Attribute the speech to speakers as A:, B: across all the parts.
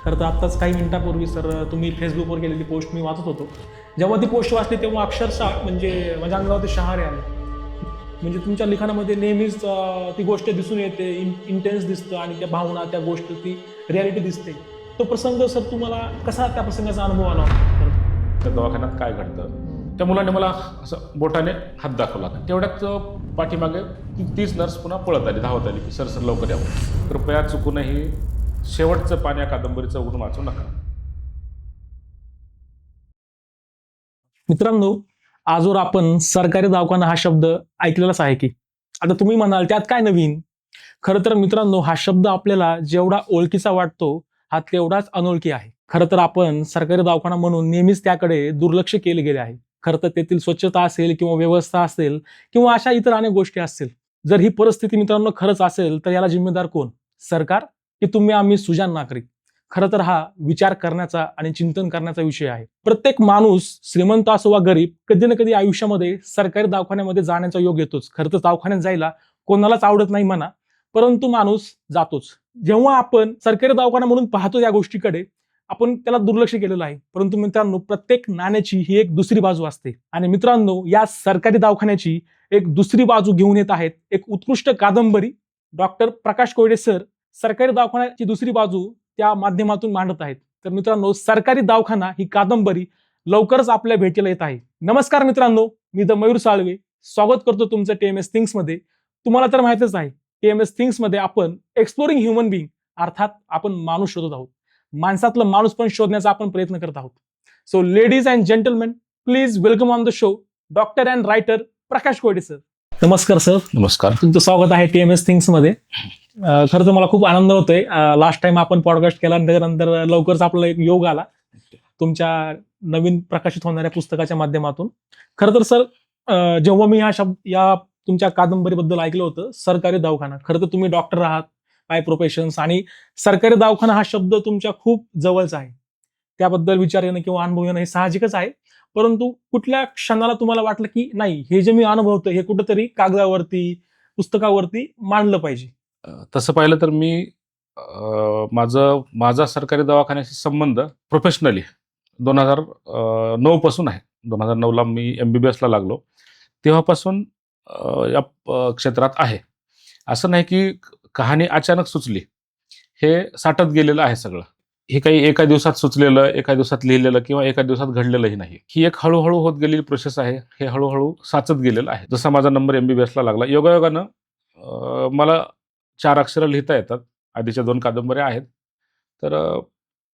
A: खरं तर आत्ताच काही मिनिटापूर्वी सर तुम्ही फेसबुकवर केलेली पोस्ट मी वाचत होतो. जेव्हा ती पोस्ट वाचली तेव्हा अक्षरशः म्हणजे माझ्या अंगावरती शहारे आले. म्हणजे तुमच्या लिखाणामध्ये नेहमीच ती गोष्ट दिसून येते, इंटेन्स दिसतं आणि त्या भावना, त्या गोष्ट, ती रिॲलिटी दिसते. तो प्रसंग सर तुम्हाला कसा त्या प्रसंगाचा अनुभव आला?
B: त्या दवाखान्यात काय घडतं, त्या मुलाने मला असं बोटाने हात दाखवला. तेवढ्यात पाठीमागे तीच नर्स पुन्हा पळत आली, धावत आली की सर सर लवकर यावं, कृपया चुकूनही शेवटचं पान या कादंबरीचं उघडून वाचू नका.
A: मित्रांनो, आजवर आपण सरकारी दवाखाना हा शब्द ऐकलेलाच आहे की. आता तुम्ही म्हणाल त्यात काय नवीन? खरं तर मित्रांनो, हा शब्द आपल्याला जेवढा ओळखीचा वाटतो हा तेवढाच अनोळखी आहे. खरं तर आपण सरकारी दवाखाना म्हणून नेहमीच त्याकडे दुर्लक्ष केले गेले आहे. खरं तर तेथील स्वच्छता असेल किंवा व्यवस्था असेल किंवा अशा इतर अनेक गोष्टी असतील. जर ही परिस्थिती मित्रांनो खरंच असेल तर याला जिम्मेदार कोण? सरकार की तुम्ही आम्ही सुजाण नागरिक? खरं तर हा विचार करण्याचा आणि चिंतन करण्याचा विषय आहे. प्रत्येक माणूस श्रीमंत असो वा गरीब कधी ना कधी आयुष्यामध्ये सरकारी दवाखान्यामध्ये जाण्याचा योग येतोच. खरं तर दवाखान्यात जायला कोणालाच आवडत नाही म्हणा, परंतु माणूस जातोच. जेव्हा आपण सरकारी दवाखाना म्हणून पाहतो या गोष्टीकडे, आपण त्याला दुर्लक्ष केलेलं आहे. परंतु मित्रांनो, प्रत्येक नाण्याची ही एक दुसरी बाजू असते. आणि मित्रांनो, या सरकारी दवाखान्याची एक दुसरी बाजू घेऊन येत आहेत एक उत्कृष्ट कादंबरी. डॉक्टर प्रकाश कोयडे सर सरकारी दवाखान्याची दुसरी बाजू त्या माध्यमातून मांडत आहेत. तर मित्रांनो, सरकारी दवाखाना ही कादंबरी लवकरच आपल्या भेटीला येत आहे. नमस्कार मित्रांनो, मी द मयूर साळवे स्वागत करतो तुमचं TMS थिंग्स मध्ये. तुम्हाला तर माहितच आहे, TMS थिंग्स मध्ये आपण एक्सप्लोरिंग ह्युमन बिंग अर्थात आपण माणूस शोधत आहोत. माणसातलं माणूस पण शोधण्याचा आपण प्रयत्न करत आहोत. So ladies and gentlemen, please welcome on the show doctor and writer Prakash Koyade sir. नमस्कार सर.
B: नमस्कार.
A: तुमचं स्वागत आहे TMS थिंग्स मध्ये. खरं तर मला खूप आनंद होतोय. लास्ट टाइम आपण पॉडकास्ट केला आणि त्याच्यानंतर लवकरच आपला एक योग आला तुमच्या नवीन प्रकाशित होणाऱ्या पुस्तकाच्या माध्यमातून. खरं तर सर, जेव्हा मी या तुमच्या कादंबरीबद्दल ऐकलं होतं सरकारी दवाखाना, खरं तर तुम्ही डॉक्टर आहात बाय प्रोफेशन्स आणि सरकारी दवाखाना हा शब्द तुमच्या खूप जवळचा आहे. त्याबद्दल विचार येणं किंवा अनुभव येणं हे साहजिकच आहे. परंतु कुठल्या क्षणाला तुम्हाला वाटलं की नाही, हे जे मी अनुभवतो हे कुठंतरी कागदावरती, पुस्तकावरती मांडलं पाहिजे?
B: तसं पाहिलं तर मी माझा सरकारी दवाखान्याशी संबंध प्रोफेशनली 2009 पासून आहे. 2009ला मी MBBS ला लागलो, तेव्हापासून या क्षेत्रात आहे. असं नाही की कहाणी अचानक सुचली, हे साठत गेलेलं आहे सगळं. हे काही एका दिवसात सुचलेलं, एका दिवसात लिहिलेलं किंवा एका दिवसात घडलेलंही नाही. ही एक हळूहळू होत गेलेली प्रोसेस आहे. हे हळूहळू साचत गेलेलं आहे. जसा माझा नंबर MBBS ला लागला, योगायोगानं मला 4 अक्षरं लिहिता येतात. आधीच्या 2 कादंबऱ्या आहेत. तर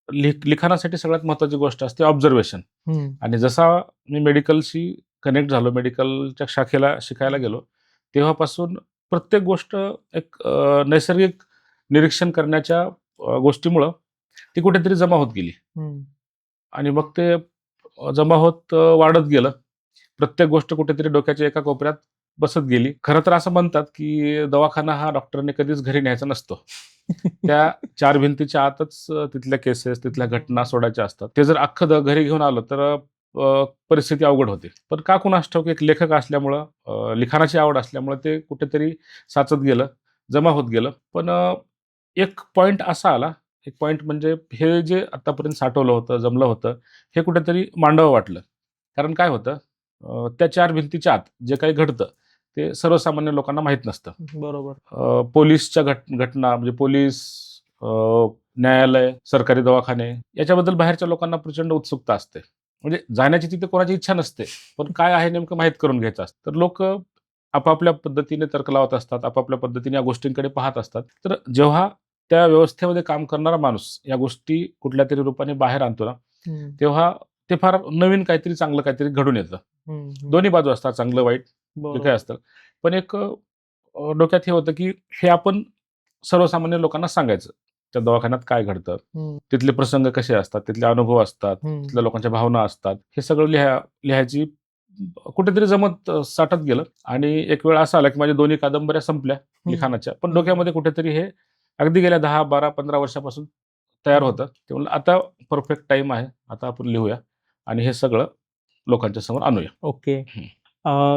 B: लिखाणासाठी सगळ्यात महत्त्वाची गोष्ट असते ऑब्झर्वेशन. आणि जसा मी मेडिकलशी कनेक्ट झालो, मेडिकलच्या शाखेला शिकायला गेलो, तेव्हापासून प्रत्येक गोष्ट एक नैसर्गिक निरीक्षण करण्याच्या गोष्टीमुळं ती कुठेतरी जमा होत गेली. आणि मग ते जमा होत वाढत गेलं. प्रत्येक गोष्ट कुठेतरी डोक्याच्या एका कोपऱ्यात बसत गेली. खरं तर असं म्हणतात की दवाखाना हा डॉक्टरने कधीच घरी न्यायचा नसतो. त्या 4 भिंतीच्या आतच तिथल्या केसेस, तिथल्या घटना सोडायच्या असतात. ते जर अख्खं घरी घेऊन आलं तर परिस्थिती अवघड होते. पण का कुणास ठाऊक, एक लेखक असल्यामुळं, लिखाणाची आवड असल्यामुळं ते कुठेतरी साचत गेलं, जमा होत गेलं. पण एक पॉइंट असा आला, एक पॉइंट म्हणजे हे जे आतापर्यंत साठवलं होतं, जमलं होतं, हे कुठेतरी मांडावं वाटलं. कारण काय होतं, त्या 4 भिंतीच्या आत जे काही घडतं ते सर्वसामान्य लोकांना माहीत नसतं.
A: बरोबर.
B: पोलीसच्या घटना म्हणजे पोलीस, न्यायालय, सरकारी दवाखाने याच्याबद्दल बाहेरच्या लोकांना प्रचंड उत्सुकता असते. म्हणजे जाण्याची तिथे कोणाची इच्छा नसते, पण काय आहे नेमकं माहीत करून घ्यायचं असतं. तर लोक आपापल्या पद्धतीने तर्क लावत असतात, आपापल्या पद्धतीने या गोष्टींकडे पाहत असतात. तर जेव्हा त्या व्यवस्थेमध्ये काम करणारा माणूस या गोष्टी कुठल्या तरी रूपाने बाहेर आणतो ना, तेव्हा ते फार नवीन काहीतरी, चांगलं काहीतरी घडून येतं. दोन्ही बाजू असतात, चांगलं वाईट जे काय असतं. पण एक डोक्यात हे होतं की हे आपण सर्वसामान्य लोकांना सांगायचं. त्या दवाखान्यात काय घडतं, तिथले प्रसंग कसे असतात, तिथले अनुभव असतात, तिथल्या लोकांच्या भावना असतात, हे सगळं लिहायची कुठेतरी जमत साठत गेलं. आणि एक वेळ असा आला की माझ्या 2 कादंबऱ्या संपल्या लिखाणाच्या, पण डोक्यामध्ये कुठेतरी हे अगदी गेल्या 10, 12, 15 वर्षापासून तयार होतं. ते म्हणलं आता परफेक्ट टाइम आहे, आता आपण लिहूया आणि हे सगळं लोकांच्या समोर आणूया.
A: ओके.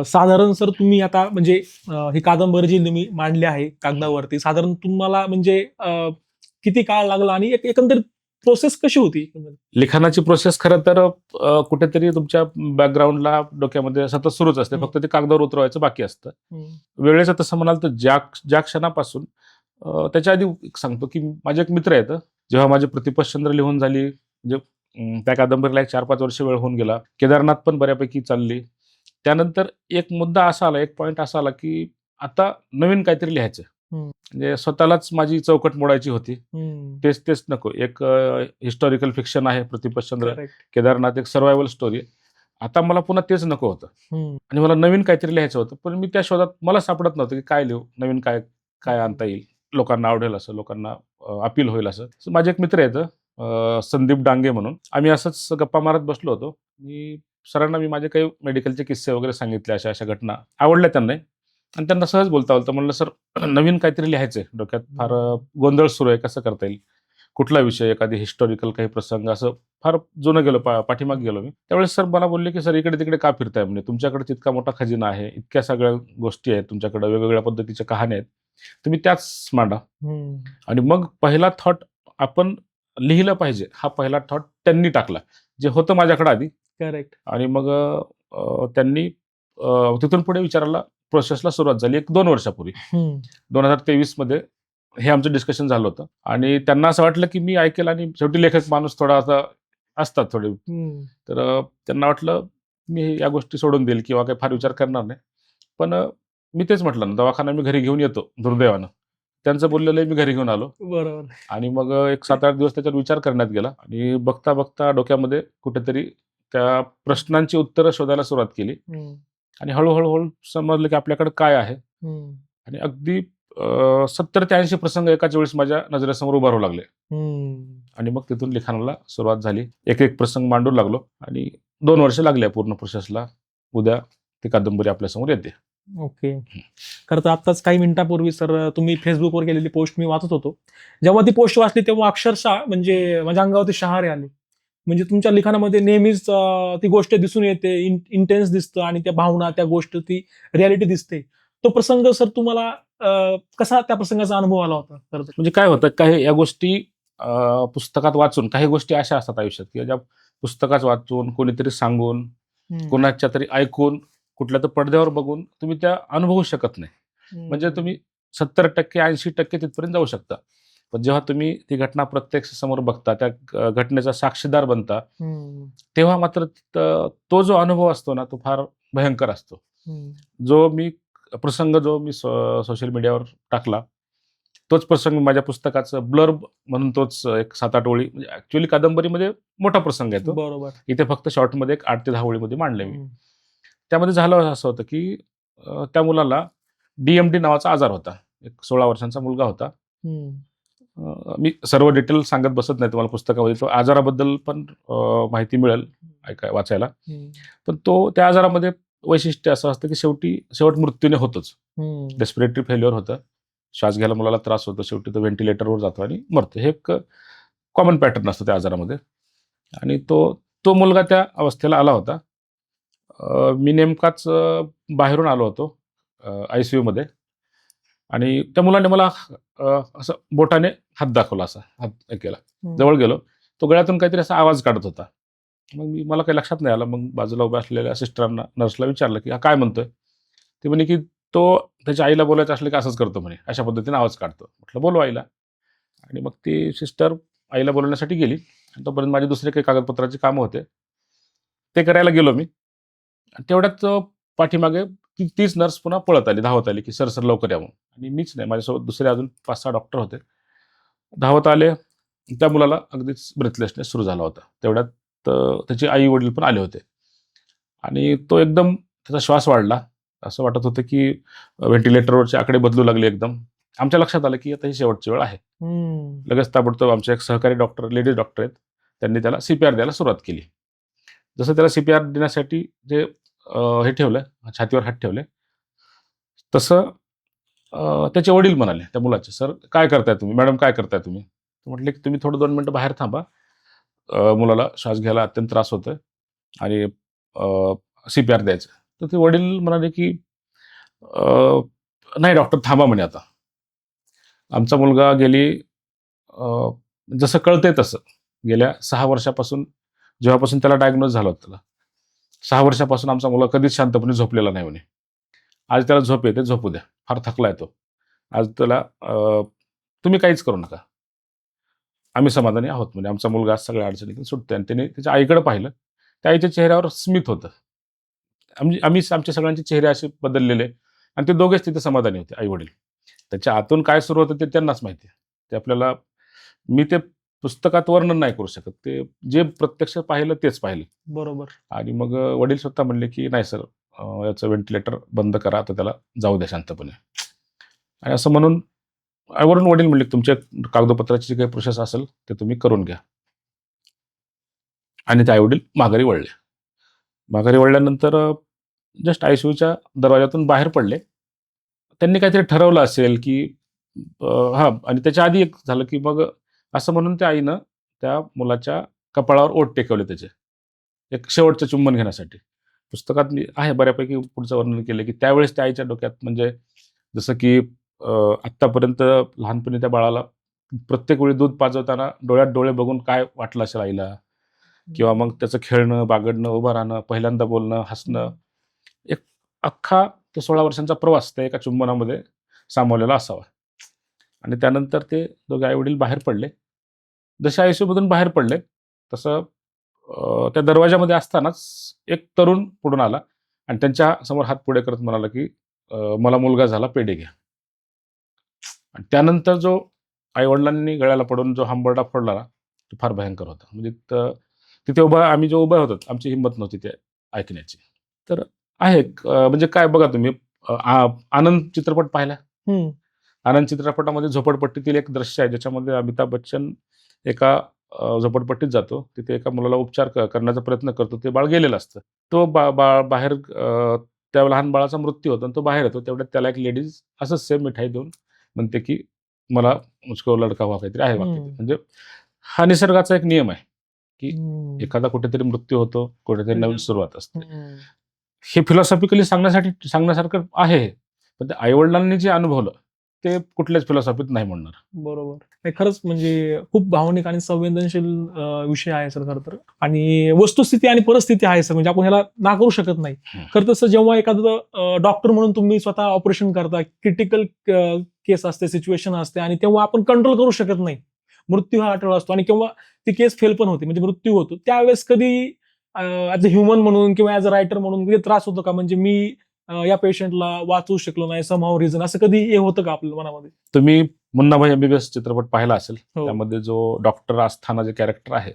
A: साधारण सर तुम्ही आता म्हणजे ही कादंबरी जी तुम्ही मांडली आहे कागदावरती, साधारण तुम्हाला म्हणजे किती काळ लागला आणि एकंदरीत प्रोसेस कशी होती?
B: लिखाणाची प्रोसेस खरं तर कुठेतरी तुमच्या बॅकग्राऊंडला डोक्यामध्ये सतत सुरूच असते, फक्त ते कागदावर उतरवायचं बाकी असतं. वेळेचं तसं म्हणाल तर ज्या क्षणापासून त्याच्या आधी एक सांगतो की माझे एक मित्र आहेत. जेव्हा माझी प्रतिपतचंद्र लिहून झाली, म्हणजे त्या कादंबरीला एक 4-5 वर्ष वेळ होऊन गेला. केदारनाथ पण बऱ्यापैकी चालली. त्यानंतर एक मुद्दा असा आला, एक पॉइंट असा आला की आता नवीन काहीतरी लिहायचं. म्हणजे स्वतःलाच माझी चौकट मोडायची होती. तेच नको. एक हिस्टॉरिकल फिक्शन आहे प्रतिपतचंद्र, केदारनाथ एक सर्व्हायवल स्टोरी. आता मला पुन्हा तेच नको होतं आणि मला नवीन काहीतरी लिहायचं होतं. पण मी त्या शोधात मला सापडत नव्हतं की काय लिहू, नवीन काय काय आणता येईल, लोकांना आवडेल असं, लोकांना अपील होईल असं. माझे एक मित्र आहेत संदीप डांगे म्हणून. आम्ही असंच गप्पा मारत बसलो होतो आणि सरांना मी माझे काही मेडिकलचे किस्से वगैरे सांगितले, अशा अशा घटना आवडल्या त्यांना. आणि त्यांना सहज बोलता बोलता म्हणलं, सर नवीन काहीतरी लिहायचंय, डोक्यात फार गोंधळ सुरू आहे, कसं करता येईल, कुठला विषय, एखादी हिस्टॉरिकल काही प्रसंग, असं फार जुनं गेलो, पाठीमाग गेलो मी. त्यावेळेस सर मला बोलले की सर इकडे तिकडे का फिरताय, म्हणजे तुमच्याकडे तितका मोठा खजिना आहे, इतक्या सगळ्या गोष्टी आहेत तुमच्याकडे, वेगवेगळ्या पद्धतीच्या कहाण्या आहेत, तुम्ही त्याच मांडा. आणि मग पहिला थॉट आपण लिहिलं पाहिजे, हा पहिला थॉट त्यांनी टाकला, जे होतं माझ्याकडे आधी.
A: करेक्ट.
B: आणि मग त्यांनी तिथून पुढे विचारायला प्रोसेसला सुरुवात झाली 1-2 वर्षापूर्वी. 2023 मध्ये हे आमचं डिस्कशन झालं होतं आणि त्यांना असं वाटलं की मी ऐकेल, आणि शेवटी लेखक माणूस थोडा असा असतात थोडे, तर त्यांना वाटलं मी या गोष्टी सोडून देईल किंवा काही फार विचार करणार नाही. पण मी तेच म्हटलं ना, दवाखाना मी घरी घेऊन येतो दुर्दैवानं. त्यांचं बोललेलं मी घरी घेऊन आलो.
A: बरोबर.
B: आणि मग एक 7-8 दिवस त्याच्यावर विचार करण्यात गेला आणि बघता बघता डोक्यामध्ये कुठेतरी त्या प्रश्नांची उत्तरं शोधायला सुरुवात केली. आणि हळूहळू समजलं की आपल्याकडे काय आहे. आणि अगदी 70 ते 80 प्रसंग एकाच वेळेस माझ्या नजरेसमोर उभारू लागले. आणि मग तिथून लिखाणाला सुरुवात झाली. एक प्रसंग मांडू लागलो आणि 2 वर्ष लागले पूर्ण प्रोसेसला. उद्या ती कादंबरी आपल्यासमोर येते.
A: ओके. खरं तर आत्ताच काही मिनिटापूर्वी सर तुम्ही फेसबुकवर केलेली पोस्ट मी वाचत होतो. जेव्हा ती पोस्ट वाचली तेव्हा अक्षरशः म्हणजे माझ्या अंगावरती शहारे आले. म्हणजे तुमच्या लिखाणामध्ये नेहमीच ती गोष्ट दिसून येते, इंटेन्स दिसतं आणि त्या भावना, त्या गोष्ट, ती रियालिटी दिसते. तो प्रसंग सर तुम्हाला कसा त्या प्रसंगाचा अनुभव आला होता? खरं तर.
B: म्हणजे काय होतं, काही या गोष्टी पुस्तकात वाचून, काही गोष्टी अशा असतात आयुष्यात की ज्या पुस्तकात वाचून, कोणीतरी सांगून, कोणाच्या तरी ऐकून, कुठल्या तर पडद्यावर बघून तुम्ही त्या अनुभवू शकत नाही. म्हणजे तुम्ही 70% 80% तिथपर्यंत जाऊ शकता. पण जेव्हा तुम्ही ती घटना प्रत्यक्ष समोर बघता, त्या घटनेचा साक्षीदार बनता, तेव्हा मात्र तो जो अनुभव असतो ना, तो फार भयंकर असतो. जो मी सोशल मीडियावर टाकला, तोच प्रसंग माझ्या पुस्तकाचं ब्लर्ब म्हणून, तोच एक 7-8 ओळी, म्हणजे ऍक्च्युअली कादंबरीमध्ये मोठा प्रसंग आहे तो.
A: बरोबर.
B: इथे फक्त शॉर्टमध्ये एक 8 ते 10 ओळीमध्ये मांडले मी. त्यामध्ये झालं असं होतं की त्या मुलाला DMD नावाचा आजार होता. एक 16 वर्षांचा मुलगा होता. मी सर्व डिटेल सांगत बसत नाही तुम्हाला, पुस्तकामध्ये तो आजाराबद्दल पण माहिती मिळेल वाचायला. पण त्या आजारामध्ये वैशिष्ट्य असं असतं की शेवट मृत्यूने होतोच. रेस्पिरेटरी फेल्युअर होतं, श्वास घ्यायला मुलाला त्रास होतो, शेवटी तो व्हेंटिलेटरवर जातो आणि मरतो. हे एक कॉमन पॅटर्न असतो त्या आजारामध्ये. आणि तो मुलगा त्या अवस्थेला आला होता. मी नेमकाच बाहेरून आलो होतो ICU मध्ये, आणि त्या मुलाने मला असं बोटाने हात दाखवला, असा हात केला, जवळ गेलो, तो गळ्यातून काहीतरी असा आवाज काढत होता. मग मला काही लक्षात नाही आलं. मग बाजूला उभ्या असलेल्या सिस्टरांना, नर्सला विचारलं की हा काय म्हणतोय. ते म्हणे की तो त्याच्या आईला बोलायचं असलं की असंच करतो म्हणे, अशा पद्धतीने आवाज काढतो. म्हटलं बोलवा आईला. आणि मग ती सिस्टर आईला बोलवण्यासाठी गेली. तोपर्यंत माझे दुसरे काही कागदपत्राची कामं होते, ते करायला गेलो मी. तेवढ्यात पाठीमागे तीच नर्स पुन्हा पळत आली, धावत आली की सर लवकर या म्हणून. आणि मीच नाही, माझ्यासोबत दुसरे अजून 5-6 डॉक्टर होते, धावत आले. त्या मुलाला अगदीच ब्रेथलेसनेस सुरू झाला होता. तेवढ्यात त्याचे आई वडील पण आले होते आणि तो एकदम, त्याचा श्वास वाढला, असं वाटत होतं की व्हेंटिलेटरवरचे आकडे बदलू लागले एकदम. आमच्या लक्षात आलं की आता ही शेवटची वेळ आहे. लगेच ताबडतोब आमचे एक सहकारी डॉक्टर, लेडीज डॉक्टर आहेत, त्यांनी त्याला CPR द्यायला सुरुवात केली. जसं त्याला CPR देण्यासाठी जे हे ठेवलं, छातीवर हात ठेवले, तसं त्याचे वडील म्हणाले त्या मुलाचे, सर काय करताय तुम्ही, मॅडम काय करताय तुम्ही. म्हटले की तुम्ही थोडं 2 मिनिटं बाहेर थांबा, मुलाला श्वास घ्यायला अत्यंत त्रास होतोय आणि CPR द्यायचं. तर ते वडील म्हणाले की नाही डॉक्टर, थांबा म्हणे, आता आमचा मुलगा गेली जसं कळतंय तसं गेल्या 6 वर्षापासून, जेव्हापासून त्याला डायग्नोज झालं होतं त्याला, 6 वर्षापासून आमचा मुलगा कधीच शांतपणे झोपलेला नाही म्हणे. आज त्याला झोप येते, झोपू द्या. फार थकलाय तो. आज त्याला तुम्ही काहीच करू नका. आम्ही समाधानी आहोत म्हणजे आमचा मुलगा आज सगळ्या अडचणीतून सुटतोय. आणि त्याने त्याच्या आईकडे पाहिलं. त्या आईच्या चेहऱ्यावर स्मित होतं. आम्ही आमच्या सगळ्यांचे चेहरे असे बदललेले आणि ते दोघेच तिथे समाधानी होते, आई-वडील. त्याच्या आतून काय सुरू होतं ते त्यांनाच माहिती आहे. ते आपल्याला, मी ते पुस्तकात वर्णन नाही करू शकत. ते जे प्रत्यक्ष पाहिलं तेच पाहिलं.
A: बरोबर.
B: आणि मग वडील स्वतः म्हणले, की "नाही सर, याचं व्हेंटिलेटर बंद करा, आता त्याला जाऊ द्या शांतपणे." आणि असं म्हणून वरून वडील म्हणले, "तुमच्या कागदपत्राची जी काही प्रोसेस असेल ते तुम्ही करून घ्या." आणि ते आई-वडील माघारी वळले. माघारी वळल्यानंतर जस्ट आयसीयूच्या दरवाजातून बाहेर पडले. त्यांनी काहीतरी ठरवलं असेल, की हां, आणि त्याच्या आधी एक झालं, की मग असं म्हणून त्या आईनं त्या मुलाच्या कपाळावर ओठ टेकवले त्याचे. एक शेवटचं चुंबन घेण्यासाठी. पुस्तकात मी आहे बऱ्यापैकी पुढचं वर्णन केलं, की त्यावेळेस त्या आईच्या डोक्यात म्हणजे जसं की आत्तापर्यंत लहानपणी त्या बाळाला प्रत्येक वेळी दूध पाजवताना डोळ्यात डोळे बघून काय वाटलं असेल आईला, किंवा मग त्याचं खेळणं, बागडणं, उभं राहणं, पहिल्यांदा बोलणं, हसणं, एक अख्खा तो 16 वर्षांचा प्रवास त्या एका चुंबनामध्ये सामावलेला असावा. आणि त्यानंतर ते दोघे आई-वडील बाहेर पडले. जसे आयसीयूमधून बाहेर पडले, तसं त्या दरवाजामध्ये असतानाच एक तरुण पुढून आला आणि त्यांच्या समोर हात पुढे करत म्हणाला, की "मला मुलगा झाला, पेढे घ्या." आणि त्यानंतर जो आई-वडिलांनी गळ्याला पडून जो हंबरडा फोडला ना, तो फार भयंकर होता. म्हणजे तिथे आम्ही जो उभे होतो, आमची हिंमत नव्हती ते ऐकण्याची. तर आहे म्हणजे काय बघा तुम्ही, आनंद चित्रपट पाहिला?
A: हं.
B: आनंद चित्रपटामध्ये झोपडपट्टीतील एक दृश्य आहे, ज्याच्यामध्ये अमिताभ बच्चन एका झोपडपट्टीत जातो. तिथे एका मुलाला उपचार करण्याचा प्रयत्न करतो. ते बाळ गेलेलं असतं. तो बाळ बाहेर, त्या लहान बाळाचा मृत्यू होतो आणि तो बाहेर येतो. तेवढ्यात त्याला एक लेडीज असंच सेम मिठाई देऊन म्हणते, की "मला मुझको लडका हुआ" काहीतरी आहे वाक्य ते.
A: हं.
B: म्हणजे हा निसर्गाचा एक नियम आहे, की
A: हं.
B: एखादा कुठेतरी मृत्यू होतो, कुठेतरी नवीन सुरुवात असते.
A: हं.
B: हे फिलॉसॉफिकली सांगण्यासारखं आहे हे. पण ते आई-वडिलांनी जे अनुभवलं, ते कुठल्याच फिलॉसॉफीत नाही म्हणणार.
A: बरोबर. नाही, खरंच म्हणजे खूप भावनिक आणि संवेदनशील विषय आहे सर खरं तर. आणि वस्तुस्थिती आणि परिस्थिती आहे सर, म्हणजे आपण ह्याला नाकारू शकत नाही.
B: हं.
A: खरं तसं जेव्हा एखादं डॉक्टर म्हणून तुम्ही स्वतः ऑपरेशन करता, क्रिटिकल केस असते, सिच्युएशन असते आणि तेव्हा आपण कंट्रोल करू शकत नाही. मृत्यू हा अटळ असतो आणि केव्हा ती केस फेल पण होते, म्हणजे मृत्यू होतो. त्यावेळेस कधी ॲज अ ह्युमन म्हणून किंवा ॲज अ रायटर म्हणून कधी त्रास होतो का? म्हणजे मी या पेशंटला वाचवू शकलो नाही, समहाऊ रिझन, असं कधी हे होतं का आपल्या मनामध्ये?
B: तुम्ही मुन्नाभाई एमबीबीएस चित्रपट पाहिला असेल.
A: हो.
B: त्यामध्ये जो डॉक्टर आस्थाना जे कॅरेक्टर आहे,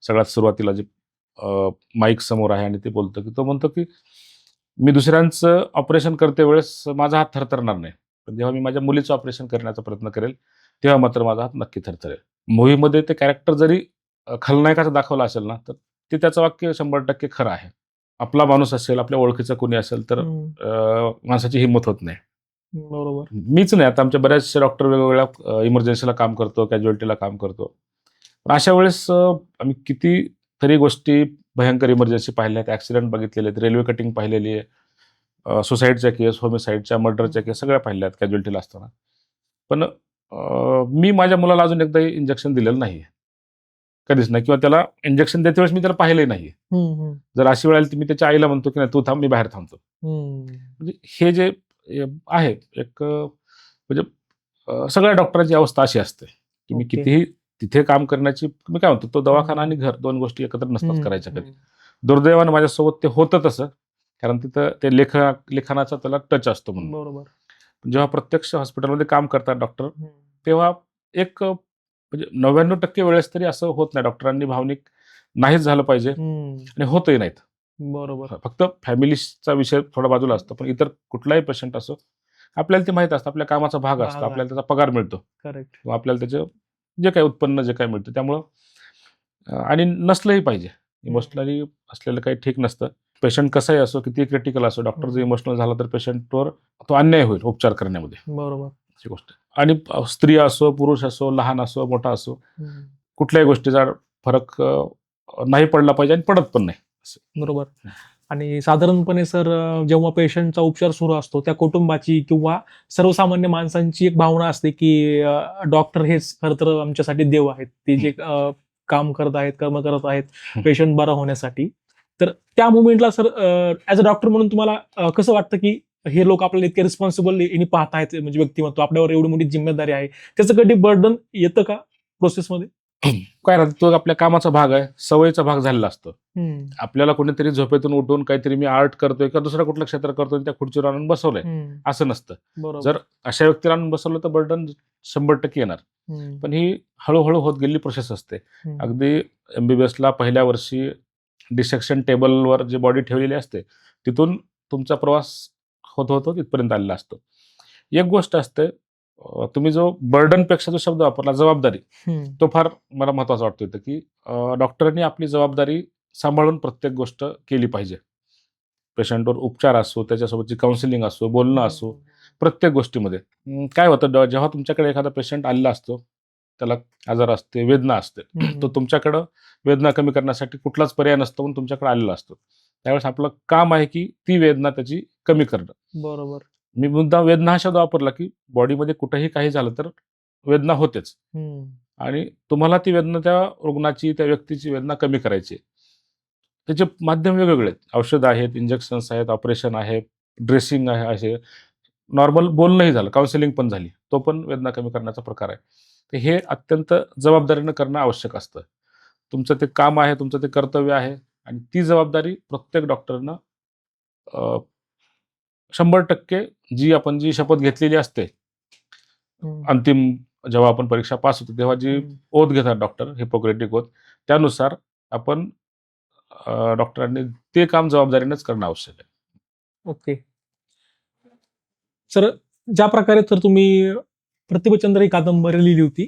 B: सगळ्यात सुरुवातीला जे माईक समोर आहे आणि ते बोलतो, की तो म्हणतो, की "मी दुसऱ्यांचं ऑपरेशन करते वेळेस माझा हात थरथरणार नाही. पण जेव्हा मी माझ्या मुलीचं ऑपरेशन करण्याचा प्रयत्न करेल, तेव्हा मात्र माझा हात नक्की थरथरेल." मूव्हीमध्ये ते कॅरेक्टर जरी खलनायकाचा दाखवला असेल ना, तर ते त्याचं वाक्य 100% खरं आहे. आपला माणूस असेल, आपल्या ओळखीचा कोणी असेल, तर माणसाची हिंमत होत नाही.
A: बरोबर.
B: मीच नाही, आता आमच्या बऱ्याचशा डॉक्टर वेगवेगळ्या इमर्जन्सीला काम करतो, कॅज्युअल्टीला काम करतो. पण अशा वेळेस आम्ही कितीतरी गोष्टी, भयंकर इमर्जन्सी पाहिल्या आहेत, ॲक्सिडेंट बघितलेले आहेत, रेल्वे कटिंग पाहिलेली आहे, सुसाईडच्या केस, होमिसाईडच्या, मर्डरच्या केस सगळ्या पाहिल्या आहेत कॅज्युअल्टीला असताना. पण मी माझ्या मुलाला अजून एकदाही इंजेक्शन दिलेलं नाही. कधीच नाही, किंवा त्याला इंजेक्शन देते वेळेस मी त्याला पाहिलंही नाही.
A: हं, हं.
B: जर अशी वेळ आली तर मी त्याच्या आईला म्हणतो, की "नाही, तू थांब, मी बाहेर थांबतो."
A: हं.
B: म्हणजे हे जे आहे एक म्हणजे सगळ्या डॉक्टरांची अवस्था अशी असते, की मी
A: ओके.
B: कितीही तिथे काम करण्याची, मी काय म्हणतो, तो दवाखाना आणि घर 2 गोष्टी एकत्र नसतात
A: हं,
B: करायच्या
A: हं.
B: कधी. दुर्दैवानं माझ्यासोबत ते होतं तसं, कारण तिथं ते लिखाणाचा त्याला टच असतो म्हणून.
A: बरोबर.
B: जेव्हा प्रत्यक्ष हॉस्पिटलमध्ये काम करतात डॉक्टर,
A: हं.
B: तेव्हा एक म्हणजे 99% वेळेस तरी असं होत नाही, डॉक्टरांनी भावनिक नाहीच झालं पाहिजे
A: हं.
B: आणि होतही नाहीत.
A: बरोबर.
B: फक्त फॅमिलीचा विषय थोडा बाजूला असतो, पण इतर कुठलाही पेशंट असो, आपल्याला ते माहीत असतं, आपल्या कामाचा भाग असतो,
A: भाग आहे.
B: आपल्याला त्याचा पगार मिळतो
A: करेक्ट.
B: किंवा आपल्याला त्याचं जे काही उत्पन्न जे काही मिळतं, त्यामुळं आणि नसलंही पाहिजे. इमोशनली असलेलं काही ठीक नसतं. पेशंट कसाही असो, कितीही क्रिटिकल असो, डॉक्टर जर इमोशनल झाला तर पेशंटवर तो अन्याय होईल उपचार करण्यामध्ये,
A: बरोबर.
B: अशी गोष्ट आहे. आणि स्त्री असो, पुरुष असो, लहान असो, मोठा असो,
A: हं.
B: कुठल्याही गोष्टीचा फरक नाही पडला पाहिजे आणि पडत पण नाही. असं.
A: बरोबर. आणि साधारणपणे सर जेव्हा पेशंटचा उपचार सुरू असतो, त्या कुटुंबाची किंवा सर्वसामान्य माणसांची एक भावना असते, की डॉक्टर हेच खरं तर आमच्यासाठी देव आहेत. ते जे काम करत आहेत, कर्म करत आहेत पेशंट बरा होण्यासाठी. तर त्या मुवमेंटला सर ऍज अ डॉक्टर म्हणून तुम्हाला कसं वाटतं की हे लोक आपल्याला इतके रिस्पॉन्सिबल पाहतायत, म्हणजे व्यक्तिमत्व आपल्यावर एवढी मोठी जिम्मेदारी आहे, त्याचं कधी बर्डन येतं का प्रोसेसमध्ये?
B: काय राहतं, तो आपल्या कामाचा भाग आहे, सवयीचा भाग झालेला असतो. आपल्याला कोणीतरी झोपेतून उठून काहीतरी मी आर्ट करतोय किंवा दुसरा कुठलं क्षेत्र करतोय आणि त्या खुर्चीवर आणून बसवलंय असं नसतं.
A: बरोबर.
B: जर अशा व्यक्तीला आणून बसवलं तर बर्डन 100% येणार. पण ही हळूहळू होत गेलेली प्रोसेस असते. अगदी एमबीबीएसला पहिल्या वर्षी डिसेक्शन टेबलवर जी बॉडी ठेवलेली असते तिथून तुमचा प्रवास होत होतो तिथपर्यंत आलेला असतो. एक गोष्ट असते, तुम्ही जो बर्डनपेक्षा जो शब्द वापरला, जबाबदारी, तो फार मला महत्वाचा वाटतो इथं, की डॉक्टरांनी आपली जबाबदारी सांभाळून प्रत्येक गोष्ट केली पाहिजे. पेशंटवर उपचार असो, त्याच्यासोबतची काउन्सिलिंग असो, बोलणं असो, प्रत्येक गोष्टीमध्ये. काय होतं, जेव्हा तुमच्याकडे एखादा पेशंट आलेला असतो, त्याला आजार असते, वेदना असते, तो तुमच्याकडं वेदना कमी करण्यासाठी कुठलाच पर्याय नसतो, पण तुमच्याकडे आलेला असतो. त्यावेळेस आपलं काम आहे की ती वेदना त्याची कमी करणं.
A: बरोबर.
B: मी मुद्दा वेदना हा शब्द वापरला, की बॉडीमध्ये कुठेही काही झालं तर वेदना होतेच आणि तुम्हाला ती वेदना, त्या रुग्णाची, त्या व्यक्तीची वेदना कमी करायची आहे. त्याचे माध्यम वेगवेगळे आहेत. औषधं आहेत, इंजेक्शन्स आहेत, ऑपरेशन आहे, ड्रेसिंग आहे, असे नॉर्मल बोलणंही झालं, काउन्सिलिंग पण झाली, तो पण वेदना कमी करण्याचा प्रकार आहे. तर हे अत्यंत जबाबदारीनं करणं आवश्यक असतं. तुमचं ते काम आहे, तुमचं ते कर्तव्य आहे आणि ती जबाबदारी प्रत्येक डॉक्टरनं 100% जी शपथ घेतलेली असते, अंतिम जेव्हा आपण परीक्षा पास होतो तेव्हा जी ओथ घेतात डॉक्टर, हिपोक्रेटिक ओथ, त्यानुसार आपण डॉक्टरांनी ते काम जबाबदारीनेच करणं आवश्यक आहे.
A: ओके सर, ज्या प्रकारे तर तुम्ही प्रतिभचंद्र ही कादंबरी लिहिली होती,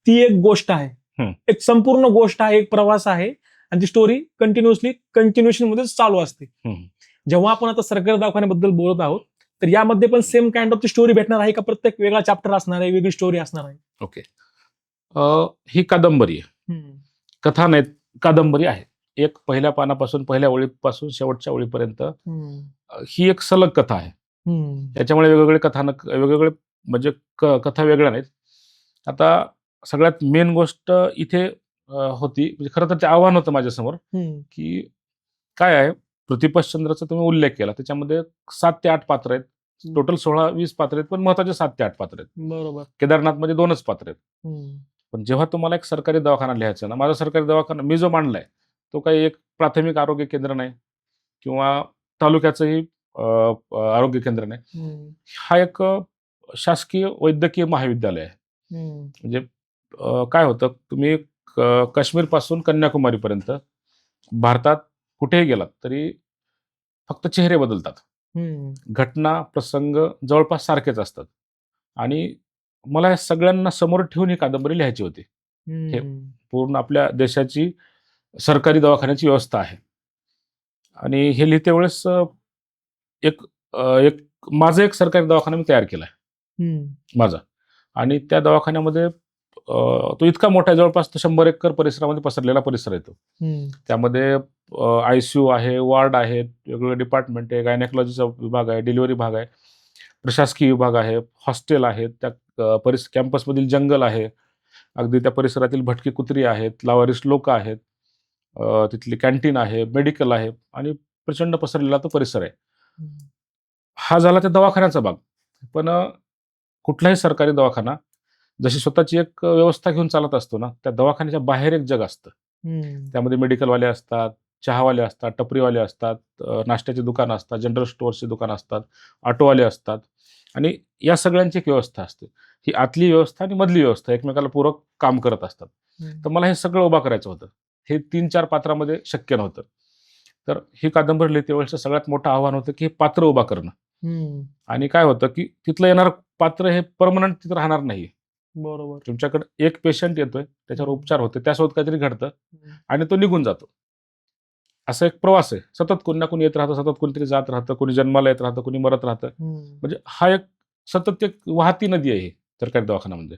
A: ती एक गोष्ट आहे, एक संपूर्ण गोष्ट आहे, एक प्रवास आहे आणि ती स्टोरी कंटिन्युएशन मध्ये चालू असते. जेव्हा आपण आता सरकारी दवाखान्याबद्दल बोलत आहोत, तर यामध्ये पण सेम काइंड ऑफ ती स्टोरी भेटणार आहे का? प्रत्येक वेगळा चॅप्टर असणार आहे, वेगळी स्टोरी असणार आहे?
B: ओके, ही कादंबरी आहे, कथा नाही, कादंबरी आहे. एक पहिल्या पानापासून, पहिल्या ओळीपासून शेवटच्या ओळीपर्यंत ही एक सलग कथा आहे. त्याच्यामुळे वेगवेगळे कथानक, वेगवेगळे म्हणजे कथा वेगळ्या नाहीत. आता सगळ्यात मेन गोष्ट इथे होती, म्हणजे खरं तर ते आव्हान होतं माझ्यासमोर, की काय आहे, प्रतिपतचंद्राचा तुम्ही उल्लेख केला, त्याच्यामध्ये 7 ते 8 पात्र आहेत, टोटल 16-20 पात्र आहेत, पण महत्वाचे 7 ते 8 पात्र आहेत.
A: बरोबर.
B: केदारनाथमध्ये 2च पात्र आहेत. पण जेव्हा तुम्हाला एक सरकारी दवाखाना लिहायचा ना, माझा सरकारी दवाखाना मी जो मांडलाय तो काही एक प्राथमिक आरोग्य केंद्र नाही किंवा तालुक्याचंही आरोग्य केंद्र नाही. हा एक शासकीय वैद्यकीय महाविद्यालय आहे. म्हणजे काय होतं, तुम्ही काश्मीर पासून कन्याकुमारीपर्यंत भारतात कुठेही गेलात तरी फक्त चेहरे बदलतात, घटना, प्रसंग जवळपास सारखेच असतात आणि मला या सगळ्यांना समोर ठेवून ही कादंबरी लिहायची होती. हे पूर्ण आपल्या देशाची सरकारी दवाखान्याची व्यवस्था आहे आणि हे लिहिते वेळेस एक एक माझा एक सरकारी दवाखाना मी तयार केलाय माझा, आणि त्या दवाखान्यामध्ये तो इतका मोठा आहे, जवळपास 100 एकर परिसरामध्ये पसरलेला परिसर आहे तो. त्यामध्ये ICU आहे, वॉर्ड आहेत, वेगवेगळे डिपार्टमेंट आहे, गायनेकॉलॉजीचा विभाग आहे, डिलिव्हरी भाग आहे, प्रशासकीय विभाग आहे, हॉस्टेल आहेत, त्या कॅम्पसमधील जंगल आहे, अगदी त्या परिसरातील भटकी कुत्री आहेत, लावारिस लोक आहेत, तिथली कॅन्टीन आहे, मेडिकल आहे आणि प्रचंड पसरलेला तो परिसर आहे. हा झाला त्या दवाखान्याचा भाग. पण कुठलाही सरकारी दवाखाना जशी स्वतःची एक व्यवस्था घेऊन चालत असतो ना, त्या दवाखान्याच्या बाहेर एक जग असतं. त्यामध्ये मेडिकलवाले असतात, चहावाले असतात, टपरीवाले असतात, नाश्त्याची दुकानं असतात, जनरल स्टोअर्सची दुकानं असतात, ऑटोवाले असतात आणि या सगळ्यांची एक व्यवस्था असते. ही आतली व्यवस्था आणि मधली व्यवस्था एकमेकाला पूरक काम करत असतात. तर मला हे सगळं उभा करायचं होतं. हे 3-4 पात्रामध्ये शक्य नव्हतं. तर ही कादंबरी लिहिते वेळेचं सगळ्यात मोठं आव्हान होतं की हे पात्र उभा करणं. आणि काय होतं की तिथलं येणारं पात्र हे परमनंट तिथं राहणार नाही.
A: बरोबर.
B: तुमच्याकडे एक पेशंट येतोय, त्याच्यावर उपचार होते, त्यासोबत काहीतरी घडतं आणि तो निघून जातो. असा एक प्रवास आहे, सतत कोणी ना कोणी येत राहतं, सतत कोणीतरी जात राहतं, कोणी जन्माला येत राहतं, कोणी मरत राहतं. म्हणजे हा एक सतत एक वाहती नदी आहे सरकारी दवाखाना म्हणजे.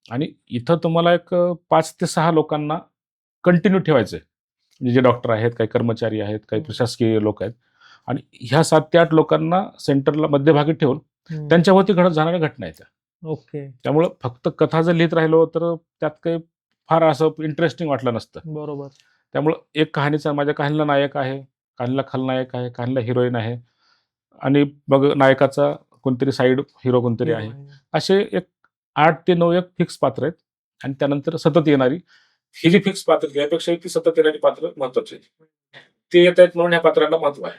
B: आणि इथं तुम्हाला एक 5 ते 6 लोकांना कंटिन्यू ठेवायचंय, म्हणजे जे डॉक्टर आहेत, काही कर्मचारी आहेत, काही प्रशासकीय लोक आहेत आणि ह्या 7 ते 8 लोकांना सेंटरला मध्यभागी ठेवून त्यांच्यावरती घडत जाणाऱ्या घटना आहेत.
A: ओके.
B: त्यामुळं फक्त कथा जर लिहित राहिलो तर त्यात काही फार असं इंटरेस्टिंग वाटलं नसतं.
A: बरोबर.
B: त्यामुळं एक कहाणीचा माझ्या कहाणीला नायक आहे, कहाणीला खलनायक आहे, कहाणीला हिरोईन आहे आणि मग नायकाचा कोणतरी साइड हिरो कोणतरी आहे. असे एक 8 ते 9 एक फिक्स पात्र आहेत आणि त्यानंतर सतत येणारी ही जी फिक्स पात्र त्यापेक्षा ती सतत येणारी पात्र महत्वाची आहेत. ते येत आहेत म्हणून ह्या पात्रांना महत्व आहे.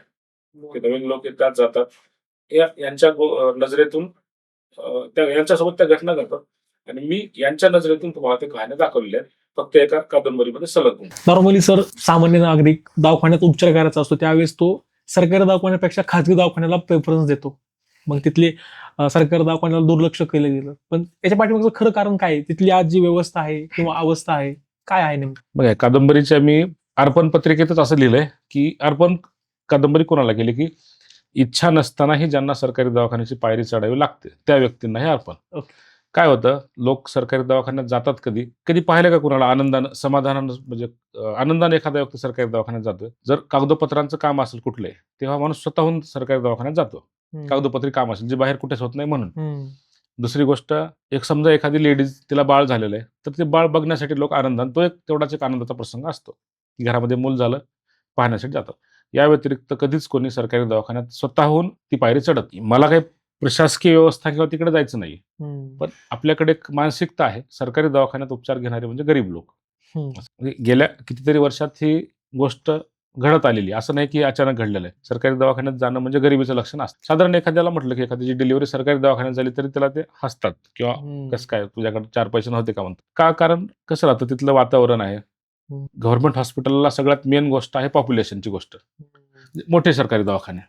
B: की नवीन लोक येतात जातात. यांच्या नजरेतून यांच्यासोबत त्या घटना घडतात आणि मी यांच्या नजरेतून तुम्हाला ते कहाण्या दाखवलेल्या आहेत. फक्त एका कादंबरीमध्ये सलग.
A: नॉर्मली सर सामान्य नागरिक दवाखान्यात उपचार करायचा असतो त्यावेळेस तो सरकारी दवाखान्यापेक्षा खाजगी दवाखान्याला प्रेफरन्स देतो. मग तिथले सरकारी दवाखान्याला दुर्लक्ष केलं गेलं. पण याच्या पाठीमागचं खरं कारण काय आहे? तिथली आज जी व्यवस्था आहे किंवा अवस्था आहे काय आहे नेमकं?
B: बघा कादंबरीच्या मी अर्पण पत्रिकेतच असं लिहिलंय की अर्पण कादंबरी कोणाला केली की इच्छा नसतानाही ज्यांना सरकारी दवाखान्याची पायरी चढावी लागते त्या व्यक्तींना हे अर्पण.
A: ओके.
B: काय होतं लोक सरकारी दवाखान्यात जातात कधी कधी पाहिलं का कुणाला आनंदानं समाधानानं म्हणजे आनंदाने एखादा व्यक्ती सरकारी दवाखान्यात जातो जर कागदोपत्रांचं काम असेल कुठलंही तेव्हा माणूस स्वतःहून सरकारी दवाखान्यात जातो. कागदोपत्री काम असेल जे बाहेर कुठेच होत नाही म्हणून. दुसरी गोष्ट एक समजा एखादी लेडीज तिला बाळ झालेलं आहे तर ते बाळ बघण्यासाठी लोक आनंदाने तो एक तेवढाच एक आनंदाचा प्रसंग असतो की घरामध्ये मूल झालं पाहण्यासाठी जातात. या व्यतिरिक्त कधीच कोणी सरकारी दवाखान्यात स्वतःहून ती पायरी चढत नाही. मला काही प्रशासकीय व्यवस्था किंवा तिकडे जायचं नाही. पण आपल्याकडे एक मानसिकता आहे सरकारी दवाखान्यात उपचार घेणारे म्हणजे गरीब लोक. म्हणजे गेल्या कितीतरी वर्षात ही गोष्ट घडत आलेली असं नाही की अचानक घडलेलं आहे. सरकारी दवाखान्यात जाणं म्हणजे गरिबीचं लक्षण असतं. साधारण एखाद्याला म्हटलं की एखाद्याची डिलिव्हरी सरकारी दवाखान्यात झाली तरी त्याला ते हसतात किंवा कसं काय तुझ्याकडे 4 पैसे नव्हते का म्हणतात. का कारण कसं राहतं तिथलं वातावरण आहे. गव्हर्नमेंट हॉस्पिटलला सगळ्यात मेन गोष्ट आहे पॉप्युलेशनची गोष्ट. मोठे सरकारी दवाखाने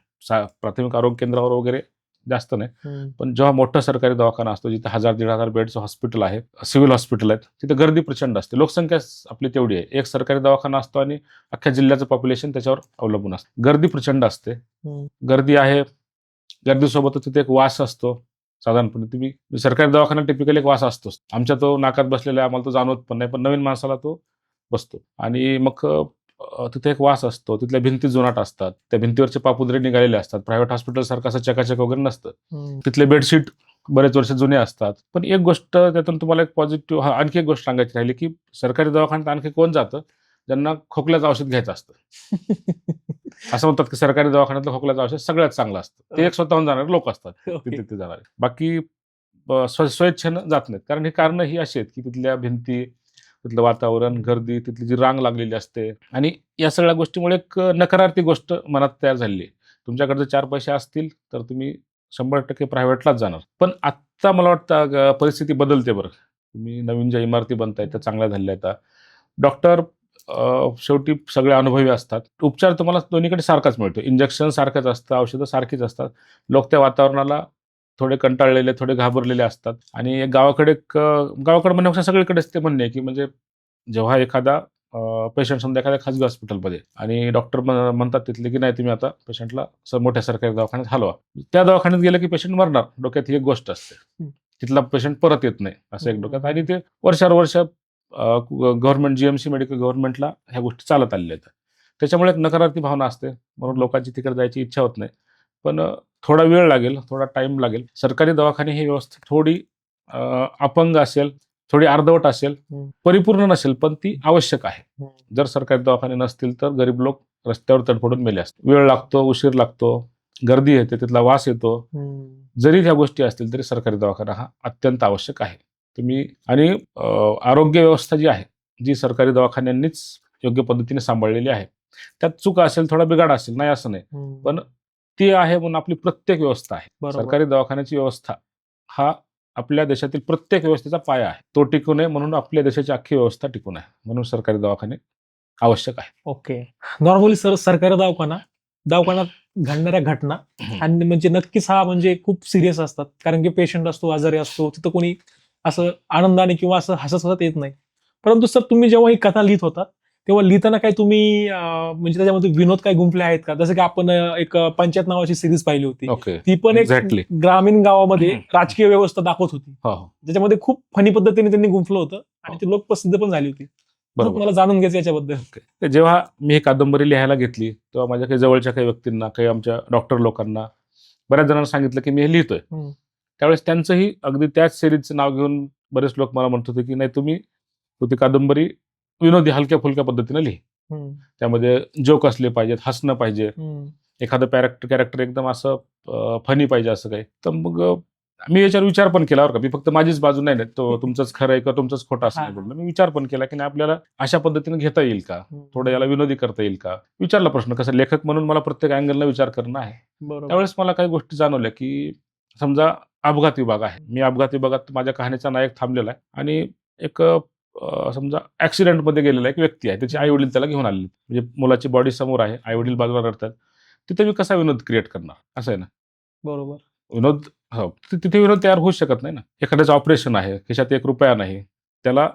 B: प्राथमिक आरोग्य केंद्रावर वगैरे जास्त नाही पण जेव्हा मोठा सरकारी दवाखाना असतो जिथे 1000-1500 बेडचं हॉस्पिटल आहे सिव्हिल हॉस्पिटल आहेत तिथे गर्दी प्रचंड असते. लोकसंख्या आपली तेवढी आहे. एक सरकारी दवाखाना असतो आणि अख्ख्या जिल्ह्याचं पॉप्युलेशन त्याच्यावर अवलंबून असतं. गर्दी प्रचंड असते. गर्दी आहे गर्दीसोबतच तिथे एक वास असतो. साधारणपणे तुम्ही सरकारी दवाखान्यात टिपिकल एक वास असतोच. आमच्या तो नाकात बसलेला आम्हाला तो जाणवत पण नाही पण नवीन माणसाला तो बसतो आणि मग तिथे एक वास असतो. तिथल्या भिंती जुनाट असतात. त्या भिंतीवरचे पापुद्रे निघालेले असतात. प्रायव्हेट हॉस्पिटल सारखं असं चकाचक वगैरे नसतं. तिथले बेडशीट बरेच वर्ष जुने असतात. पण एक गोष्ट त्यातून तुम्हाला एक पॉझिटिव्ह आणखी एक गोष्ट सांगायची राहिली की सरकारी दवाखान्यात आणखी कोण जातं ज्यांना खोकल्याचं औषध घ्यायचं असतं. असं म्हणतात की सरकारी दवाखान्यातलं खोकल्याचं औषध सगळ्यात चांगलं असतं. ते एक स्वतःहून जाणारे लोक असतात तिथे जाणारे. बाकी स्वेच्छेनं जात नाहीत कारण ही कारणं ही अशी आहेत की तिथल्या भिंती तिथलं वातावरण गर्दी तिथली जी रांग लागलेली असते आणि या सगळ्या गोष्टीमुळे एक नकारार्थी गोष्ट मनात तयार झालेली आहे. तुमच्याकडे जर 4 पैसे असतील तर तुम्ही 100% प्रायव्हेटलाच जाणार. पण आत्ता मला वाटतं परिस्थिती बदलते बरं. तुम्ही नवीन ज्या इमारती बनतायत त्या चांगल्या झालेल्या आहेत. डॉक्टर शेवटी सगळे अनुभवी असतात. उपचार तुम्हाला दोन्हीकडे सारखाच मिळतो. इंजेक्शन सारखंच असतं औषधं सारखीच असतात. लोक त्या वातावरणाला थोडे कंटाळलेले थोडे घाबरलेले असतात आणि गावाकडे म्हणण्यापेक्षा सगळीकडेच ते म्हणणे की म्हणजे जेव्हा एखादा पेशंट समजा एखाद्या खाजगी हॉस्पिटलमध्ये आणि डॉक्टर म्हणतात तिथले की नाही तुम्ही आता पेशंटला मोठ्या सरकारी दवाखान्यात हलवा. त्या दवाखान्यात गेलं की पेशंट मरणार डोक्यात ही एक गोष्ट असते. तिथला पेशंट परत येत नाही असं एक डोक्यात आणि ते वर्षानुवर्ष गव्हर्नमेंट जीएमसी मेडिकल गव्हर्नमेंटला ह्या गोष्टी चालत आलेल्या आहेत. त्याच्यामुळे एक नकारार्थी भावना असते म्हणून लोकांची तिकडे जायची इच्छा होत नाही. पण थोडा वेळ लागेल थोडा टाइम लागेल. सरकारी दवाखाने ही व्यवस्था थोडी अपंग असेल थोडी अर्धवट असेल परिपूर्ण नसेल पण ती आवश्यक आहे. जर सरकारी दवाखाने नसतील तर गरीब लोक रस्त्यावर तडफडून मेले असतील. वेळ लागतो उशीर लागतो गर्दी येते तिथला वास येतो. जरी ह्या गोष्टी असतील तरी सरकारी दवाखाना हा अत्यंत आवश्यक आहे. तुम्ही आणि आरोग्य व्यवस्था जी आहे जी सरकारी दवाखान्यांनीच योग्य पद्धतीने सांभाळलेली आहे. त्यात चूक असेल थोडा बिघाड असेल नाही असं नाही पण ती आहे म्हणून आपली प्रत्येक व्यवस्था आहे. सरकारी दवाखान्याची व्यवस्था हा आपल्या देशातील प्रत्येक व्यवस्थेचा पाया आहे. तो टिकू नये म्हणून आपल्या देशाची अख्खी व्यवस्था टिकून आहे म्हणून सरकारी दवाखाने आवश्यक आहे.
A: ओके. नॉर्मली सर सरकारी दवाखान्यात घडणाऱ्या घटना आणि म्हणजे नक्कीच हा म्हणजे खूप सिरियस असतात कारण की पेशंट असतो आजारी असतो तिथं कोणी असं आनंदाने किंवा असं हसत येत नाही. परंतु सर तुम्ही जेव्हा ही कथा लिहित होता तेव्हा लिहिताना काही तुम्ही म्हणजे त्याच्यामध्ये विनोद काही गुंफले आहेत का? जसं की आपण एक पंचायत नावाची सिरीज पाहिली होती. ती पण एक ग्रामीण गावामध्ये राजकीय व्यवस्था दाखवत होती. त्याच्यामध्ये खूप फनी पद्धतीने त्यांनी गुंफलं होतं आणि ती लोकप्रसिद्ध पण झाली होती. मला जाणून घ्यायचं याच्याबद्दल.
B: जेव्हा मी ही कादंबरी लिहायला घेतली तेव्हा माझ्या काही जवळच्या काही व्यक्तींना काही आमच्या डॉक्टर लोकांना बऱ्याच जणांना सांगितलं की मी हे लिहितोय. त्यावेळेस त्यांचंही अगदी त्याच सिरीजचं नाव घेऊन बरेच लोक मला म्हणत होते की नाही तुम्ही तो ती कादंबरी विनोदी हलक्या फुलक्या पद्धतीने लिही.
A: हम्म,
B: त्यामध्ये जोक असले पाहिजेत, हसणं पाहिजे,
A: हम्म.
B: एखादं कॅरेक्टर एकदम असं फनी पाहिजे असं काही. तर मग मी याच्यावर विचार पण केला बरं का. मी फक्त माझीच बाजू नाही नेत, तो तुमचंच खरं आहे का तुमचंच खोटं असं
A: हा,
B: नाही बोललो. मी विचार पण केला की नाही आपल्याला अशा पद्धतीने घेता येईल का,
A: हम्म.
B: थोडं याला विनोदी करता येईल का. विचारला प्रश्न. कसं लेखक म्हणून मला प्रत्येक अँगलनं विचार करणं आहे.
A: बरोबर.
B: त्यावेळेस मला काही गोष्टी जाणवल्या की समजा अपघात विभाग आहे. मी अपघात विभागात माझ्या कहाणीचा नायक थांबलेला आहे आणि एक समजा ॲक्सिडेंटमध्ये गेलेला एक व्यक्ती आहे. त्याचे आई वडील त्याला घेऊन आलेले. म्हणजे मुलाची बॉडी समोर आहे, आई वडील बाजूला रडतात. तिथे मी कसा विनोद क्रिएट करणार, असं आहे ना.
A: बरोबर.
B: विनोद, हो, तिथे विनोद तयार होऊच शकत नाही ना. एखाद्याचं ऑपरेशन आहे, खिशात ₹1 नाही, त्याला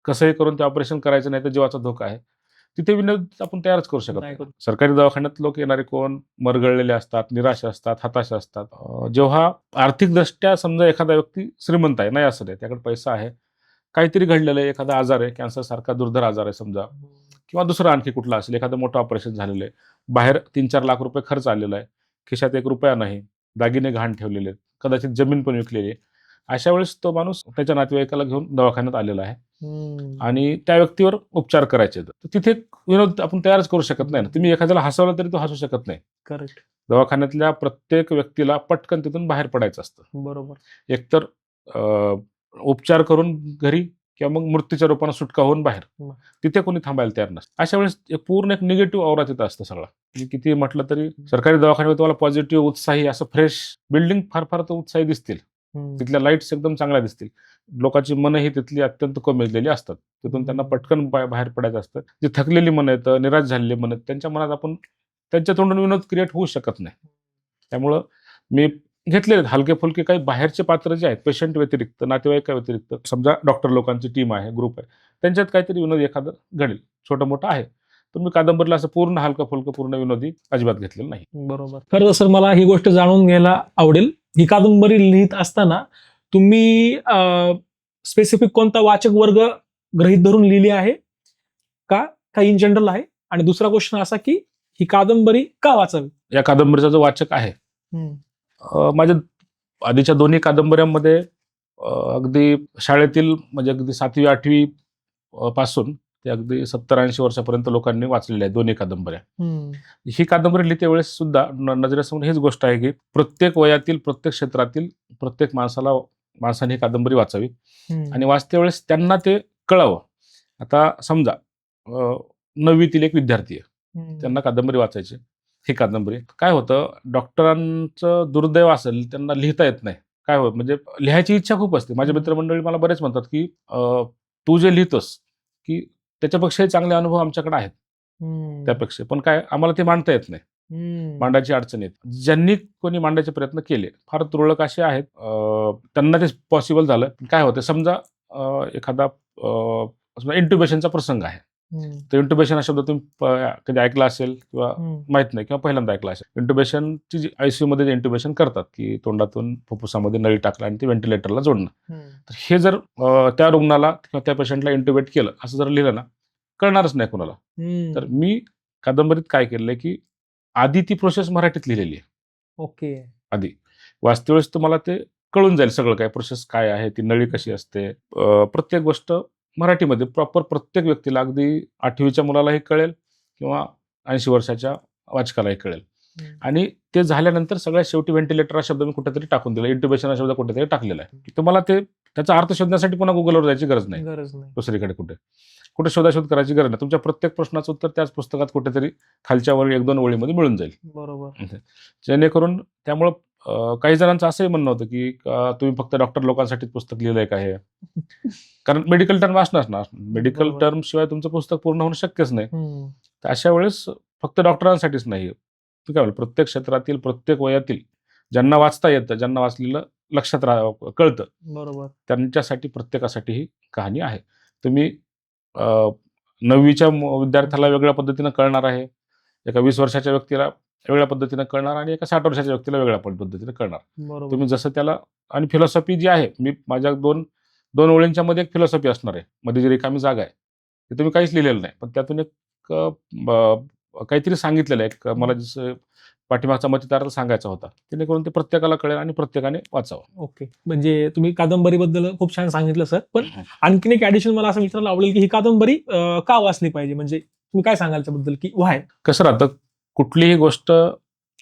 B: कसंही करून ते ऑपरेशन करायचं नाही तर जीवाचा धोका आहे. तिथे विनोद आपण तयारच करू शकत
A: नाही
B: नाही.
A: करू.
B: सरकारी दवाखान्यात लोक येणारे कोण मरगळलेले असतात, निराश असतात, हताश असतात. जेव्हा आर्थिकदृष्ट्या समजा एखादा व्यक्ती श्रीमंत आहे, नाही असं नाही, त्याकडे पैसा आहे, काहीतरी घडलेलं आहे, एखादा आजार आहे, कॅन्सरसारखा दुर्धर आजार आहे समजा, किंवा दुसरं आणखी कुठलं असेल, एखादं मोठं ऑपरेशन झालेलं आहे, बाहेर 3-4 लाख रुपये खर्च आलेला आहे, खिशात ₹1 नाही, दागिने घाण ठेवलेले आहेत, कदाचित जमीन पण विकलेली आहे. अशा वेळेस तो माणूस त्याच्या नातेवाईकाला घेऊन दवाखान्यात आलेला आहे
A: हम्म.
B: आणि त्या व्यक्तीवर उपचार करायचे आहेत. तर तिथे विनोद आपण तयारच करू शकत नाही ना. तुम्ही एखाद्याला हसवलं तरी तो हसू शकत नाही.
A: करेक्ट.
B: दवाखान्यातल्या प्रत्येक व्यक्तीला पटकन तिथून बाहेर पडायचं असतं.
A: बरोबर.
B: एकतर उपचार करून घरी किंवा मग मृत्यूच्या रूपाने सुटका होऊन बाहेर.
A: हं.
B: तिथे कोणी थांबायला तयार नसतं. अशा वेळेस पूर्ण एक निगेटिव्ह औरा तिथं असतं सगळा. मी किती म्हटलं तरी सरकारी दवाखान्यामध्ये तुम्हाला पॉझिटिव्ह, उत्साही, असं फ्रेश बिल्डिंग फार फार तर उत्साही दिसतील.
A: हम्म.
B: तिथल्या लाईट्स एकदम चांगल्या दिसतील. लोकांची मनं ही तिथली अत्यंत कोमेजलेली असतात. तिथून त्यांना पटकन बाहेर पडायचं असतं. जी थकलेली मनं आहेत, निराश झालेली मनं आहेत, त्यांच्या मनात आपण त्यांच्या तोंडून विनोद क्रिएट होऊ शकत नाही. त्यामुळं मी घेतलेले हलके-फुलके काही बाहेरचे पात्र जे आहेत, पेशंट व्यतिरिक्त, नातेवाईकाव्यतिरिक्त, समजा डॉक्टर लोकांची टीम आहे, ग्रुप आहे, त्यांच्यात काहीतरी विनोद एखादं घडेल, छोटं-मोठं आहे. तर मी कादंबरीला असं पूर्ण हलकं-फुलकं, पूर्ण विनोदी अजिबात घेतलेलं नाही.
A: बरोबर. खरं तर सर मला ही गोष्ट जाणून घ्यायला आवडेल. ही कादंबरी लिहित असताना तुम्ही स्पेसिफिक कोणता वाचक वर्ग गृहीत धरून लिहिली आहे का इन जनरल आहे? आणि दुसरा क्वेश्चन असा की ही कादंबरी का वाचावी?
B: या कादंबरीचा जो वाचक आहे, माझ्या आधीच्या दोन्ही कादंबऱ्यांमध्ये अगदी शाळेतील, म्हणजे अगदी 7वी-8वी पासून ते अगदी 70-80 वर्षापर्यंत लोकांनी वाचलेल्या आहेत दोन्ही कादंबऱ्या. ही कादंबरी लिहिते वेळेस सुद्धा नजरेसमोर हीच गोष्ट आहे की प्रत्येक वयातील, प्रत्येक क्षेत्रातील प्रत्येक माणसाने ही कादंबरी वाचावी आणि वाचते वेळेस त्यांना ते कळावं. आता समजा 9वीतील एक विद्यार्थी आहे, त्यांना कादंबरी वाचायची. ही कादंबरी काय होतं, डॉक्टरांचं दुर्दैव असेल, त्यांना लिहिता येत नाही. काय होत म्हणजे लिहायची इच्छा खूप असते. माझे मित्रमंडळी मला बरेच म्हणतात की तू जे लिहितोस की त्याच्यापेक्षाही चांगले अनुभव आमच्याकडे आहेत त्यापेक्षा, पण काय आम्हाला ते मांडता येत नाही. मांडायची अडचण येत. ज्यांनी कोणी मांडायचे प्रयत्न केले फार तुरळक असे आहेत, त्यांना ते पॉसिबल झालं. काय होतं, समजा एखादा इंट्युबेशनचा प्रसंग आहे, तर इंट्युबेशन हा शब्द तुम्ही कधी ऐकला असेल किंवा माहित नाही, किंवा पहिल्यांदा ऐकला असेल. इंट्युबेशनची जी ICU मध्ये इंट्युबेशन करतात की तोंडातून फुफ्फुसामध्ये नळी टाकला आणि ती व्हेंटिलेटरला जोडणं. तर हे जर त्या रुग्णाला किंवा त्या पेशंटला इंट्युबेट केलं असं जर लिहिलं ना, कळणारच नाही कोणाला. तर मी कादंबरीत काय केलंय की आधी ती प्रोसेस मराठीत लिहिलेली आहे.
A: ओके.
B: आधी वाचते वेळेस तुम्हाला ते कळून जाईल सगळं काय, प्रोसेस काय आहे, ती नळी कशी असते, प्रत्येक गोष्ट मराठीमध्ये प्रॉपर प्रत्येक व्यक्तीला, अगदी 8वीच्या मुलालाही कळेल किंवा 80 वर्षाच्या वाचकालाही कळेल. आणि ते झाल्यानंतर सगळ्यात शेवटी व्हेंटिलेटर हा शब्द मी कुठेतरी टाकून दिला, इंट्युबेशन हा शब्द कुठेतरी टाकलेला आहे. तुम्हाला त्याचा अर्थ शोधण्यासाठी पुन्हा गुगलवर जायची गरज नाही, दुसरीकडे कुठे शोधाशोध करायची गरज नाही. तुमच्या प्रत्येक प्रश्नाचं उत्तर त्याच पुस्तकात कुठेतरी खालच्या वर 1-2 ओळीमध्ये मिळून जाईल.
A: बरोबर.
B: जेणेकरून त्यामुळं काही जणांचं असंही म्हणणं होतं की तुम्ही फक्त डॉक्टर लोकांसाठीच पुस्तक लिहिलंय का हे, कारण मेडिकल टर्म असणार ना, मेडिकल टर्म शिवाय तुमचं पुस्तक पूर्ण होणं शक्यच नाही. तर अशा वेळेस फक्त डॉक्टरांसाठीच नाही, काय म्हणलं, प्रत्येक क्षेत्रातील, प्रत्येक वयातील, ज्यांना वाचता येतं, ज्यांना वाचलेलं लक्षात कळतं, बरोबर, त्यांच्यासाठी, प्रत्येकासाठी ही कहाणी आहे. तुम्ही 9वीच्या विद्यार्थ्याला वेगळ्या पद्धतीनं कळणार आहे, एका 20 वर्षाच्या व्यक्तीला वेगळ्या पद्धतीनं कळणार आणि एका 60 वर्षाच्या व्यक्तीला वेगळ्या पद्धतीनं कळणार. तुम्ही जसं त्याला, आणि फिलॉसॉफी जी आहे, मी माझ्या दोन ओळींच्या मध्ये एक फिलॉसॉफी असणार आहे, मध्ये जी रिकामी जागा आहे ते तुम्ही काहीच लिहिलेलं नाही, पण त्यातून एक काहीतरी सांगितलेलं आहे. मला जसं पाठीमागचा मतदाराला सांगायचा होता, जेणेकरून ते प्रत्येकाला कळेल आणि प्रत्येकाने वाचावं.
A: ओके, म्हणजे तुम्ही कादंबरीबद्दल खूप छान सांगितलं सर. पण आणखीन एक ऍडिशन मला असं विचारायला आवडेल की ही कादंबरी का वाचली पाहिजे, म्हणजे तुम्ही काय सांगाल त्याबद्दल की व्हाय?
B: कसं राहतं, कुठलीही गोष्ट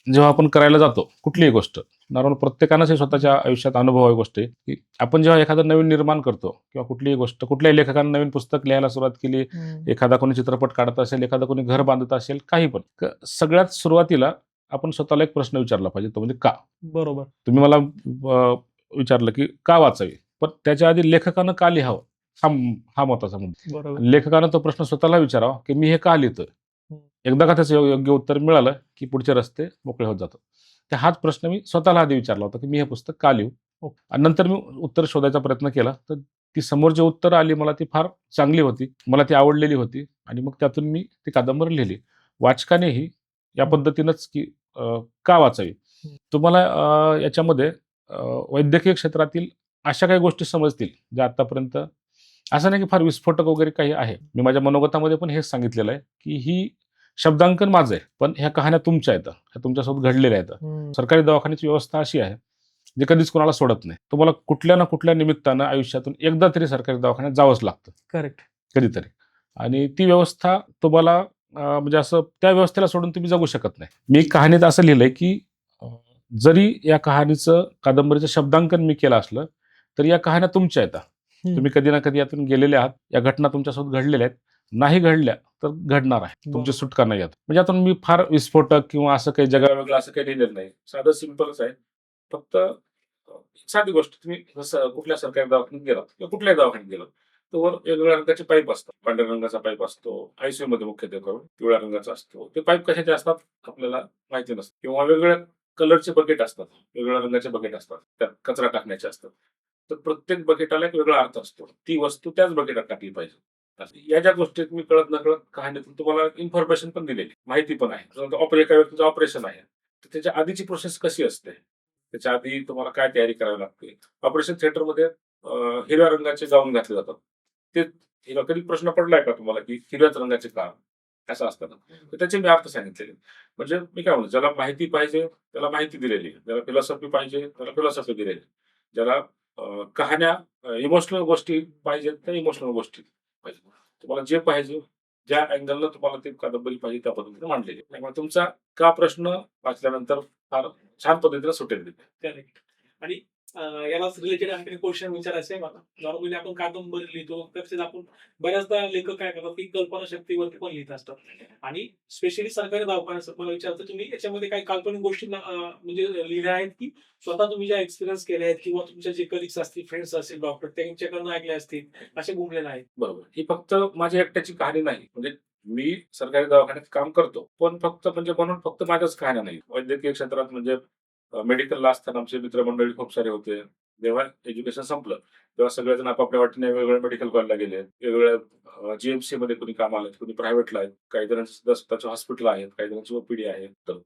B: जेव्हा आपण करायला जातो, कुठलीही गोष्ट नॉर्मल प्रत्येकानंच हे स्वतःच्या आयुष्यात अनुभवावी गोष्ट आहे की आपण जेव्हा एखादं नवीन निर्माण करतो किंवा कुठलीही गोष्ट, कुठल्याही लेखकानं नवीन पुस्तक लिहायला सुरुवात केली, एखादा कोणी चित्रपट काढत असेल, एखादा कोणी घर बांधत असेल, काही पण, सगळ्यात सुरुवातीला आपण स्वतःला एक प्रश्न विचारला पाहिजे, तो म्हणजे का.
A: बरोबर.
B: तुम्ही मला विचारलं की का वाचावी, पण त्याच्या आधी लेखकानं का लिहावं, हा महत्वाचा मुद्दा.
A: बरोबर.
B: लेखकानं तो प्रश्न स्वतःला विचारावा की मी हे का लिहितोय. एकदा का त्याचं योग्य उत्तर मिळालं की पुढचे रस्ते मोकळे होत जातात. तर हाच प्रश्न मी स्वतःला आधी विचारला होता की मी हे पुस्तक का लिहू. आणि नंतर मी उत्तर शोधायचा प्रयत्न केला, तर ती समोर जी उत्तर आली मला ती फार चांगली होती, मला ती आवडलेली होती, आणि मग त्यातून मी ती कादंबरी लिहिली. वाचकानेही या पद्धतीनंच की का वाचावी. तुम्हाला याच्यामध्ये वैद्यकीय क्षेत्रातील अशा काही गोष्टी समजतील ज्या आतापर्यंत, असं नाही की फार विस्फोटक वगैरे काही आहे. मी माझ्या मनोगतामध्ये पण हेच सांगितलेलं आहे की ही शब्दांकन माझं आहे, पण ह्या कहाण्या तुमच्या आहेत, ह्या तुमच्यासोबत घडलेल्या आहेत. सरकारी दवाखान्याची व्यवस्था अशी आहे जे कधीच कोणाला सोडत नाही. तुम्हाला कुठल्या ना कुठल्या निमित्तानं आयुष्यातून एकदा तरी सरकारी दवाखान्यात जावंच लागतं.
A: करेक्ट.
B: कधीतरी. आणि ती व्यवस्था तुम्हाला म्हणजे असं त्या व्यवस्थेला सोडून तुम्ही जगू शकत नाही. मी कहाणीत असं लिहिलंय की जरी या कहाणीचं, कादंबरीचं शब्दांकन मी केलं असलं, तर या कहाण्या तुमच्या आहेत. तुम्ही कधी ना कधी यातून गेलेले आहात, या घटना तुमच्यासोबत घडलेल्या आहेत, नाही घडल्या तर घडणार आहे, तुमची सुटका नाही आहेत. म्हणजे यातून मी फार विस्फोटक किंवा असं काही जगावेगळं असं काही लिहिलेलं नाही. साधं सिंपलच आहे. फक्त साधी गोष्ट, तुम्ही जसं कुठल्या सरकारी दवाखान्यात गेलात किंवा कुठल्याही दवाखान्यात गेलात, तर वर वेगवेगळ्या रंगाचे पाईप असतात. पांढऱ्या रंगाचा पाईप असतो, आयसीयू मध्ये मुख्यत्वे करून पिवळ्या रंगाचा असतो. ते पाईप कशाचे असतात आपल्याला माहिती नसतं. किंवा वेगवेगळ्या कलरचे बकेट असतात, वेगवेगळ्या रंगाचे बकेट असतात, त्यात कचरा टाकण्याचे असतात. तर प्रत्येक बकेटाला एक वेगळा अर्थ असतो. ती वस्तू त्याच बकेटात टाकली पाहिजे. या ज्या गोष्टी मी कळत नकळत कहाणीतून तुम्हाला इन्फॉर्मेशन पण दिलेली, माहिती पण आहे. एका व्यक्तीचं ऑपरेशन आहे, तर त्याच्या आधीची प्रोसेस कशी असते, त्याच्या आधी तुम्हाला काय तयारी करावी लागते. ऑपरेशन थिएटरमध्ये हिरव्या रंगाचे गाऊन घातले जातात. ते कधी प्रश्न पडलाय का तुम्हाला की हिरव्याच रंगाचे का असं असतं ना, तर त्याचे मी अर्थ सांगितलेले. म्हणजे मी काय म्हणतो, ज्याला माहिती पाहिजे त्याला माहिती दिलेली, ज्याला फिलॉसॉफी पाहिजे त्याला फिलॉसॉफी दिलेली, ज्याला कहाण्या, इमोशनल गोष्टी पाहिजेत त्या इमोशनल गोष्टी पाहिजे. तुम्हाला जे पाहिजे, ज्या अँगलनं तुम्हाला ती कादंबरी पाहिजे त्या पद्धतीने मांडलेली. त्यामुळे तुमचा का प्रश्न वाचल्यानंतर फार छान पद्धतीने सुटेल.
A: करेक्ट. आणि यालाच रिलेटेड आणखी क्वेश्चन विचारायचं आहे मला. नॉर्मली आपण कादंबरी लिहितो, त्याच्यात आपण बऱ्याचदा लेखक काय करतात की कल्पनाशक्तीवरती पण लिहित असतात. आणि स्पेशली सरकारी दवाखान्याचं मला विचारतं, तुम्ही याच्यामध्ये काही काल्पनिक गोष्टी म्हणजे लिहिल्या आहेत की स्वतः तुम्ही ज्या एक्सपिरियन्स केल्या आहेत किंवा तुमच्या जे कलिग्स असतील, फ्रेंड्स असतील, डॉक्टर, त्यांच्याकडून ऐकले असतील, असे गुंफलेले आहेत? बरोबर.
B: ही फक्त माझ्या एकट्याची कहाणी नाही. म्हणजे मी सरकारी दवाखान्यात काम करतो, पण फक्त म्हणजे म्हणून फक्त माझ्याच कहाण्या नाही. वैद्यकीय क्षेत्रात म्हणजे मेडिकलला असताना आमचे मित्रमंडळी खूप सारे होते. जेव्हा एज्युकेशन संपलं तेव्हा सगळेजण आपापल्या वाटेने वेगवेगळ्या मेडिकल कॉलेजला गेले, वेगवेगळ्या जीएमसी मध्ये कोणी कामाला आहेत, कोणी प्रायव्हेटला आहेत, काही जणांचे स्वतःचे हॉस्पिटल आहेत, काही जणांची ओपीडी आहे. तर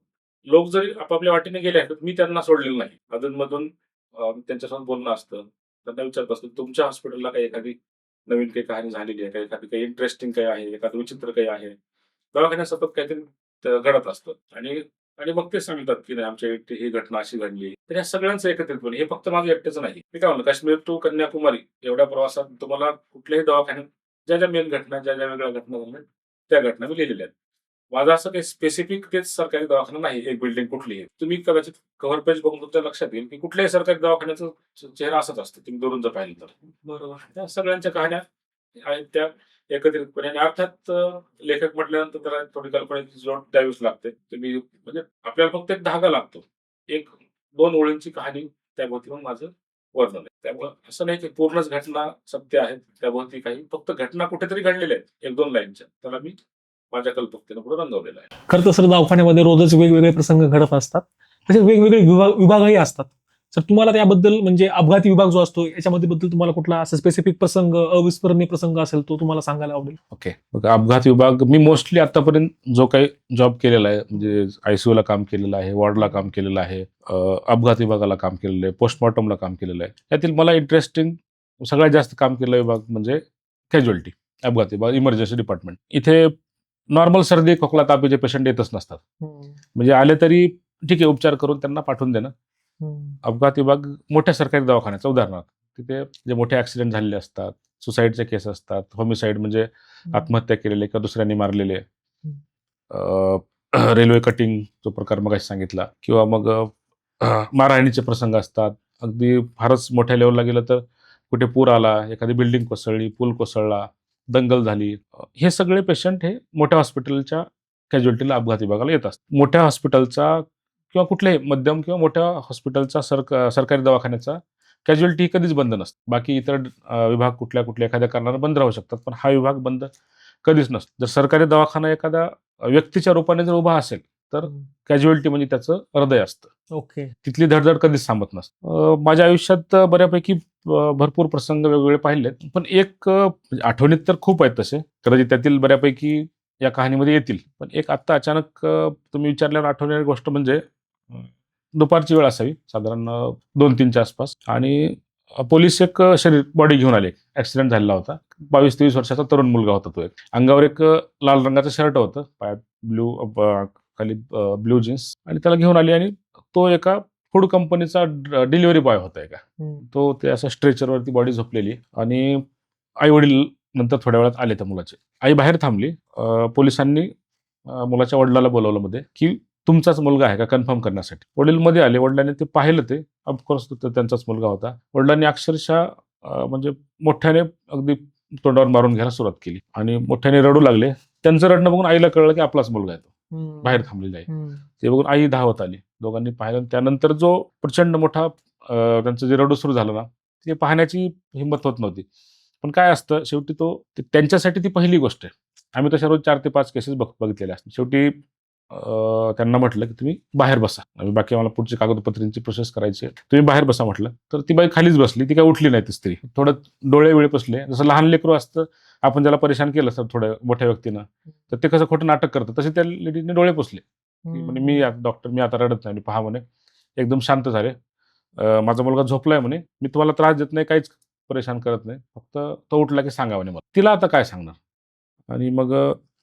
B: लोक जरी आपापल्या वाटेने गेले आहेत, मी त्यांना सोडलेलं नाही. अधूनमधून त्यांच्यासोबत बोलणं असतं, त्यांना विचारत असतं तुमच्या हॉस्पिटलला काही एखादी नवीन काही कहाणी झालेली आहे, काही इंटरेस्टिंग काही आहे, एखादं विचित्र काही आहे. दवाखान्यात सतत काहीतरी घडत असतं. आणि मग ते सांगतात की नाही आमच्या इथे ही घटना अशी घडली. तर या सगळ्यांचं एकत्रितपणे, हे फक्त माझं एकट्याचं नाही. मी काय म्हणतो, काश्मीर टू कन्याकुमारी एवढ्या प्रवासात तुम्हाला कुठल्याही दवाखान्यात ज्या ज्या मेन घटना, ज्या ज्या वेगळ्या घटना झाल्या त्या घटना मी लिहिलेल्या आहेत. माझं असं काही स्पेसिफिक तेच सरकारी दवाखाना नाही, एक बिल्डिंग कुठलीही. तुम्ही कदाचित कव्हर पेज बघून तुमच्या लक्षात येईल की कुठल्याही सरकारी दवाखान्याचं चेहरा असाच असतो, तुम्ही दुरून जर पाहिलं तर. बरोबर. त्या सगळ्यांच्या कहाण्या आहेत त्या एकत्रितपणे. आणि अर्थात लेखक म्हटल्यानंतर त्याला थोडी कल्पनेची जोड द्यावीच लागते. तुम्ही म्हणजे आपल्याला फक्त एक धागा लागतो, एक 2 ओळींची कहाणी त्याभोवती मग माझं वर्णन आहे. त्यामुळे असं नाही की पूर्णच घटना सत्य आहेत, त्याभोवती काही फक्त घटना कुठेतरी घडलेल्या आहेत 1-2 लाईनच्या, त्याला मी माझ्या कल्पकतेनं पुढे रंगवलेलं आहे.
A: खरं तर सर, दवाखान्यामध्ये रोजच वेगवेगळे प्रसंग घडत असतात, तसेच वेगवेगळे विभागही असतात. सर, तुम्हाला त्याबद्दल म्हणजे अपघाती विभाग जो असतो याच्यामध्ये बद्दल तुम्हाला कुठला असं स्पेसिफिक प्रसंग, अविस्मरणीय प्रसंग असेल तो तुम्हाला सांगायला आवडेल?
B: ओके. अपघात विभाग मी मोस्टली आतापर्यंत जो काही जॉब केलेला आहे, म्हणजे आयसीयू ला काम केलेलं आहे, वॉर्डला काम केलेलं आहे, अपघात विभागाला काम केलेलं आहे, पोस्टमॉर्टमला काम केलेलं आहे. यातील मला इंटरेस्टिंग सगळ्यात जास्त काम केलेला विभाग म्हणजे कॅज्युअल्टी, अपघात विभाग, इमर्जन्सी डिपार्टमेंट. इथे नॉर्मल सर्दी, खोकला, तापीचे पेशंट येतच नसतात. म्हणजे आले तरी ठीक आहे उपचार करून त्यांना पाठवून देणं. अपघात विभाग मोठ्या सरकारी दवाखान्याचा उदाहरणार्थ तिथे जे मोठे ऍक्सिडेंट झालेले असतात, सुसाईडचे केस असतात, होमिसाईड म्हणजे आत्महत्या केलेले किंवा दुसऱ्यांनी मारलेले, रेल्वे कटिंग जो प्रकार मगाशी सांगितला, किंवा मग मारहाणीचे प्रसंग असतात. अगदी फारच मोठ्या लेवलला गेलं तर कुठे पूर आला, एखादी बिल्डिंग कोसळली, पूल कोसळला, दंगल झाली, हे सगळे पेशंट हे मोठ्या हॉस्पिटलच्या कॅज्युअल्टीला अपघात विभागाला येत असतात. मोठ्या हॉस्पिटलचा किंवा कुठल्याही मध्यम किंवा मोठ्या हॉस्पिटलचा सरकारी दवाखान्याचा कॅज्युअल्टी कधीच बंद नसते. बाकी इतर विभाग कुठल्या कुठल्या एखाद्या कारणानं बंद राहू शकतात, पण हा विभाग बंद कधीच नसतो. जर सरकारी दवाखाना एखाद्या व्यक्तीच्या रूपाने जर उभा असेल तर कॅज्युअल्टी म्हणजे त्याचं हृदय असतं.
A: ओके.
B: तिथली धडधड कधीच थांबत नसते. माझ्या आयुष्यात बऱ्यापैकी भरपूर प्रसंग वेगवेगळे पाहिलेत, पण एक आठवणीत तर खूप आहेत तसे, कदाचित त्यातील बऱ्यापैकी या कहाणीमध्ये येतील. पण एक आत्ता अचानक तुम्ही विचारल्यावर आठवणारी गोष्ट म्हणजे दुपारची वेळ असावी, साधारण 2-3च्या आसपास, आणि पोलीस एक शरीर बॉडी घेऊन आले. ऍक्सिडेंट झालेला होता. 22-23 वर्षाचा तरुण मुलगा होता तो एक. अंगावर एक लाल रंगाचं शर्ट होतं, पायात खाली ब्ल्यू जीन्स, आणि त्याला घेऊन आली, आणि तो एका फूड कंपनीचा डिलिव्हरी बॉय होता एका. तो ते असं स्ट्रेचरवरती बॉडी झोपलेली, आणि आई वडील नंतर थोड्या वेळात आले त्या मुलाचे. आई बाहेर थांबली. पोलिसांनी मुलाच्या वडिलाला बोलवलं मध्ये, की तुमचाच मुलगा आहे का कन्फर्म करण्यासाठी. वडील मध्ये आले. वडिलांनी ते पाहिलं, ते ऑफकोर्स त्यांचाच मुलगा होता. वडिलांनी अक्षरशः म्हणजे मोठ्याने अगदी तोंडावर मारून घ्यायला सुरुवात केली आणि मोठ्याने रडू लागले. त्यांचं रडणं बघून आईला कळलं की आपलाच मुलगा आहे तो, बाहेर थांबलेला आहे. ते बघून आई धावत आली. दोघांनी पाहिलं. त्यानंतर जो प्रचंड मोठा त्यांचं जे रडू सुरू झालं ना, ते पाहण्याची हिंमत होत नव्हती. पण काय असतं, शेवटी त्यांच्यासाठी ती पहिली गोष्ट आहे. आम्ही तशा रोज 4 ते 5 केसेस बघितलेल्या असतात. शेवटी त्यांना म्हटलं की तुम्ही बाहेर बसा, बाकी आम्हाला पुढची कागदपत्रांची प्रोसेस करायची आहे, तुम्ही बाहेर बसा म्हटलं. तर ती बाई खालीच बसली. ती काय उठली नाही. ती स्त्री थोडं डोळे वेळे बसले, जसं लहान लेकरू असतं, आपण ज्याला परेशान केलं सर थोड्या मोठ्या व्यक्तीनं, तर ते कसं खोटं नाटक करतं, तसे त्या लेडीने डोळे पुसले. म्हणजे मी डॉक्टर, मी आता रडत नाही, पहा म्हणे, एकदम शांत झाले. माझा मुलगा झोपलाय म्हणे, मी तुम्हाला त्रास देत नाही, काहीच परेशान करत नाही, फक्त तो उठला की सांगा म्हणे मला. तिला आता काय सांगणार. आणि मग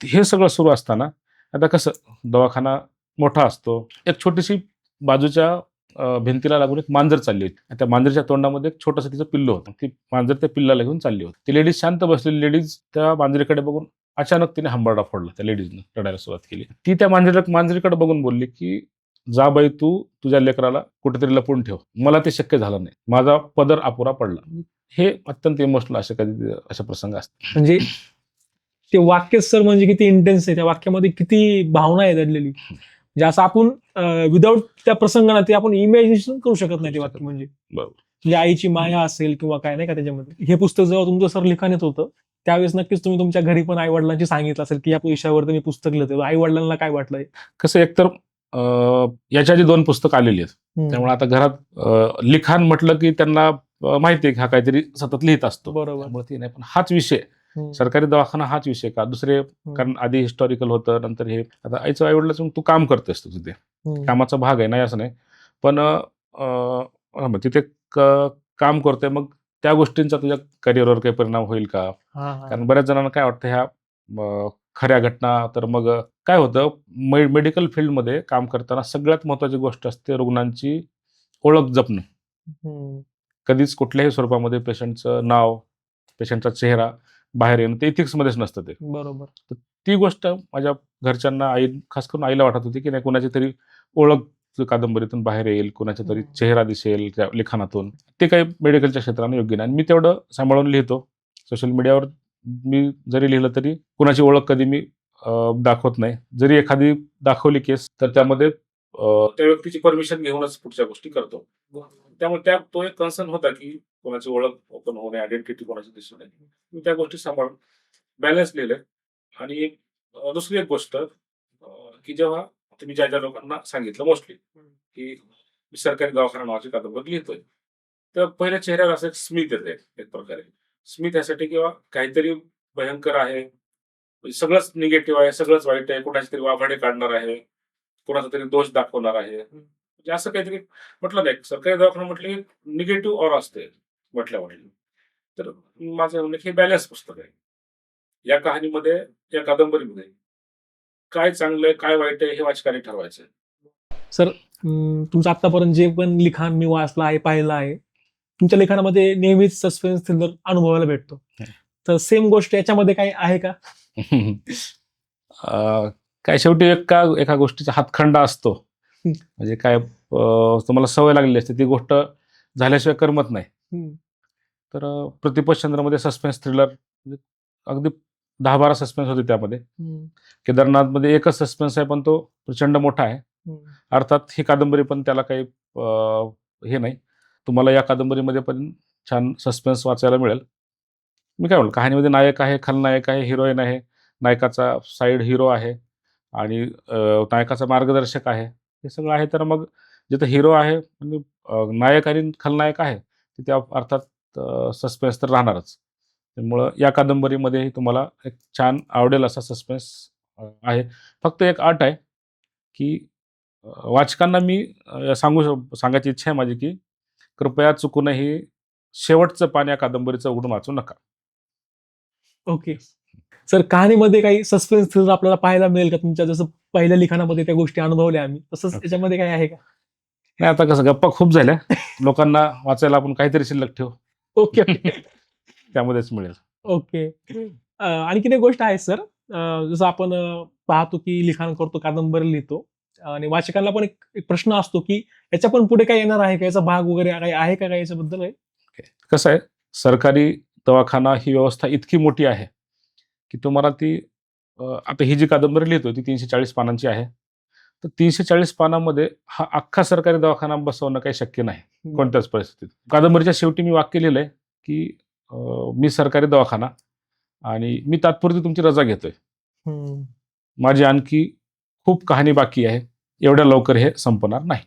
B: हे सगळं सुरू असताना, आता कसं दवाखाना मोठा असतो, एक छोटीशी बाजूच्या भिंतीला लागून एक मांजर चालली होती. आणि त्या मांजरच्या तोंडामध्ये एक छोटंसं तिचं पिल्लू होतं. ती मांजर त्या पिल्लाला घेऊन चालली होती. ती लेडीज शांत बसलेली लेडीज त्या मांजरीकडे बघून अचानक तिने हंबरडा फोडला. त्या लेडीजने रडायला सुरुवात केली. ती त्या मांजरीकडे बघून बोलली की जा बाई, तू तुझ्या लेकराला कुठेतरी लपवून ठेव, मला ते शक्य झालं नाही, माझा पदर अपुरा पडला. हे अत्यंत इमोशनल असे प्रसंग असतात.
A: म्हणजे ते वाक्य सर म्हणजे किती इंटेन्स आहे, त्या वाक्यामध्ये किती भावना आहे दडलेली. म्हणजे असं आपण विदाऊट त्या प्रसंगाला ते आपण इमॅजिनेशन करू शकत नाही ते वाक्य. म्हणजे आईची माया असेल किंवा काय नाही का त्याच्यामध्ये. हे पुस्तक जेव्हा तुमचं सर लिखाण येत होतं त्यावेळेस नक्कीच तुम्ही तुमच्या घरी पण आई वडिलांची सांगितलं असेल की या विषयावर तुम्ही पुस्तक लिहितो. आई वडिलांना काय वाटलंय?
B: कसं, एकतर याच्या आधी 2 पुस्तकं आलेली आहेत, त्यामुळे आता घरात लिखाण म्हटलं की त्यांना माहिती आहे की हा काहीतरी सतत लिहित असतो.
A: बरोबर.
B: ती नाही, पण हाच विषय, सरकारी दवाखाना हाच विषय का, दुसरे, कारण आधी हिस्टॉरिकल होतं, नंतर हे. आता आईचं आई-वडिलाचं तू काम करतेस, तू तिथे कामाचा भाग आहे, नाही असं नाही, पण तिथे काम करतोय, मग त्या गोष्टींचा तुझ्या करिअरवर काही परिणाम होईल का? कारण बऱ्याच जणांना काय वाटतं, ह्या खऱ्या घटना, तर मग काय होतं, मेडिकल फील्डमध्ये काम करताना सगळ्यात महत्वाची गोष्ट असते रुग्णांची ओळख जपणं. कधीच कुठल्याही स्वरूपामध्ये पेशंटचं नाव, पेशंटचा चेहरा बाहेर येणं, ते इथिक्समध्येच नसतं ते.
A: बरोबर.
B: तर ती गोष्ट माझ्या घरच्यांना, खास करून आईला वाटत होती की नाही, कुणाची तरी ओळख कादंबरीतून बाहेर येईल, कुणाचा तरी चेहरा दिसेल त्या लिखाणातून. ते काही मेडिकलच्या क्षेत्राने योग्य नाही. आणि मी तेवढं सांभाळून लिहितो. सोशल मीडियावर मी जरी लिहिलं तरी कुणाची ओळख कधी मी दाखवत नाही. जरी एखादी दाखवली केस, तर त्यामध्ये त्या व्यक्तीची परमिशन घेऊनच पुढच्या गोष्टी करतो. त्यामुळे तो एक कन्सर्न होता की कोणाची ओळख ओपन होणे, आयडेंटिटी कोणाची दिसू नये. मी त्या गोष्टी सांभाळून बॅलन्स लिहिलंय. आणि दुसरी एक गोष्ट की जेव्हा तुम्ही ज्या लोकांना सांगितलं मोस्टली की मी सरकारी दवाखाना नावाची कादंबरी लिहितोय, तर पहिल्या चेहऱ्यावर असं एक स्मित येते, एक प्रकारे स्मित यासाठी किंवा काहीतरी भयंकर आहे, सगळंच निगेटिव्ह आहे, सगळंच वाईट आहे, कोणाची तरी वाभाडे काढणार आहे, कोणाचा तरी दोष दाखवणार आहे, म्हणजे असं काहीतरी म्हटलं नाही. सरकारी दवाखाना म्हटले निगेटिव्ह ऑर असते म्हटलं. तर माझं म्हणणं हे बॅलन्स पुस्तक आहे. या कहाणीमध्ये, या कादंबरीमध्ये काय चांगलं आहे, काय वाईट आहे, हे वाचकाने ठरवायचं.
A: सर तुमचं आतापर्यंत जे पण लिखाण मी वाचलं आहे पाहिलं आहे तुमच्या लिखाणामध्ये नेहमीच सस्पेन्स थ्रिलर अनुभवायला भेटतो. तर सेम गोष्ट याच्यामध्ये काही आहे का?
B: काय शेवटी एका गोष्टीचा हातखंडा असतो. म्हणजे काय तुम्हाला सवय लागलेली असते ती गोष्ट झाल्याशिवाय करमत नाही. तर प्रतिपद चंद्रमध्ये सस्पेन्स थ्रिलर म्हणजे अगदी 10-12 सस्पेन्स होते त्यामध्ये. केदारनाथमध्ये एकच सस्पेन्स आहे पण तो प्रचंड मोठा आहे. अर्थात ही कादंबरी पण त्याला काही हे नाही. तुम्हाला या कादंबरीमध्ये पण छान सस्पेन्स वाचायला मिळेल. मी काय म्हणतो कहाणीमध्ये नायक आहे, खलनायक आहे, हिरोईन आहे, नायकाचा साईड हिरो आहे आणि नायकाचा मार्गदर्शक आहे. हे सगळं आहे तर मग जिथं हिरो आहे म्हणजे नायक आणि खलनायक आहे तिथे अर्थात सस्पेन्स तर राहणारच. त्यामुळं या कादंबरीमध्येही तुम्हाला एक छान आवडेल असा सस्पेन्स आहे. फक्त एक अट आहे की वाचकांना मी सांगायची इच्छा आहे माझी की कृपया चुकूनही शेवटचं पान या कादंबरीचं उघडून वाचू नका.
A: ओके. सर कहाणीमध्ये काही सस्पेन्स थ्रिलर आपल्याला पाहायला मिळेल का? तुमच्या जसं पहिल्या लिखाणामध्ये त्या गोष्टी अनुभवल्या आम्ही तसंच त्याच्यामध्ये काही आहे का?
B: नाही आता कसं गप्पा खूप झाल्या. लोकांना वाचायला आपण काहीतरी शिल्लक ठेवू.
A: ओके.
B: त्यामध्येच मिळेल.
A: ओके. आणखीन एक गोष्ट आहे सर, जसं आपण पाहतो की लिखाण करतो, कादंबरी लिहितो आणि वाचकांना पण एक प्रश्न असतो की याच्या पण पुढे काय येणार आहे का? याचा भाग वगैरे काही आहे का काही याच्याबद्दल काही?
B: कसं आहे सरकारी दवाखाना ही व्यवस्था इतकी मोठी आहे की तुम्हाला ती आता ही जी कादंबरी लिहितोय ती 340 पानांची आहे. तर 340 पानामध्ये हा अख्खा सरकारी दवाखाना बसवणं काही शक्य नाही कोणत्याच परिस्थितीत. कादंबरीच्या शेवटी मी वाक्य लिहिलंय की मी सरकारी दवाखाना आणि मी तात्पुरती तुमची रजा घेतोय. माझी आणखी खूप कहाणी बाकी आहे. एवढ्या लवकर हे संपणार नाही.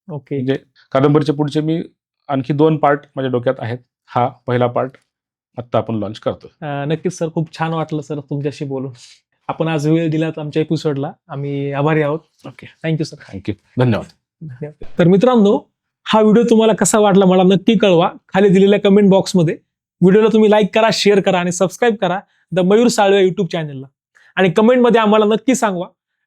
A: ओके.
B: म्हणजे कादंबरीचे पुढचे मी आणखी 2 पार्ट माझ्या डोक्यात आहेत. हा पहिला पार्ट आत्ता आपण लॉन्च करतोय.
A: नक्कीच सर, खूप छान वाटलं सर तुमच्याशी बोलून. आपण आज वेळ दिलात आमच्या एपिसोडला, आम्ही आभारी आहोत.
B: Okay,
A: thank you sir.
B: थँक्यू, धन्यवाद.
A: धन्यवाद. तर मित्रांनो, हा व्हिडिओ तुम्हाला कसा वाटला मला नक्की कळवा खाली दिलेल्या कमेंट बॉक्समध्ये. व्हिडिओला तुम्ही लाईक करा, शेअर करा आणि सबस्क्राईब करा द मयूर साळवे युट्यूब चॅनलला. आणि कमेंटमध्ये आम्हाला नक्की सांगा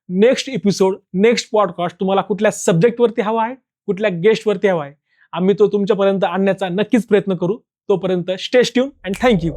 A: नेक्स्ट एपिसोड, नेक्स्ट पॉडकास्ट तुम्हाला कुठल्या सब्जेक्टवरती हवा आहे, कुठल्या गेस्टवरती हवा आहे. आम्ही तो तुमच्यापर्यंत आणण्याचा नक्कीच प्रयत्न करू. तोपर्यंत स्टे ट्यून अँड थँक्यू.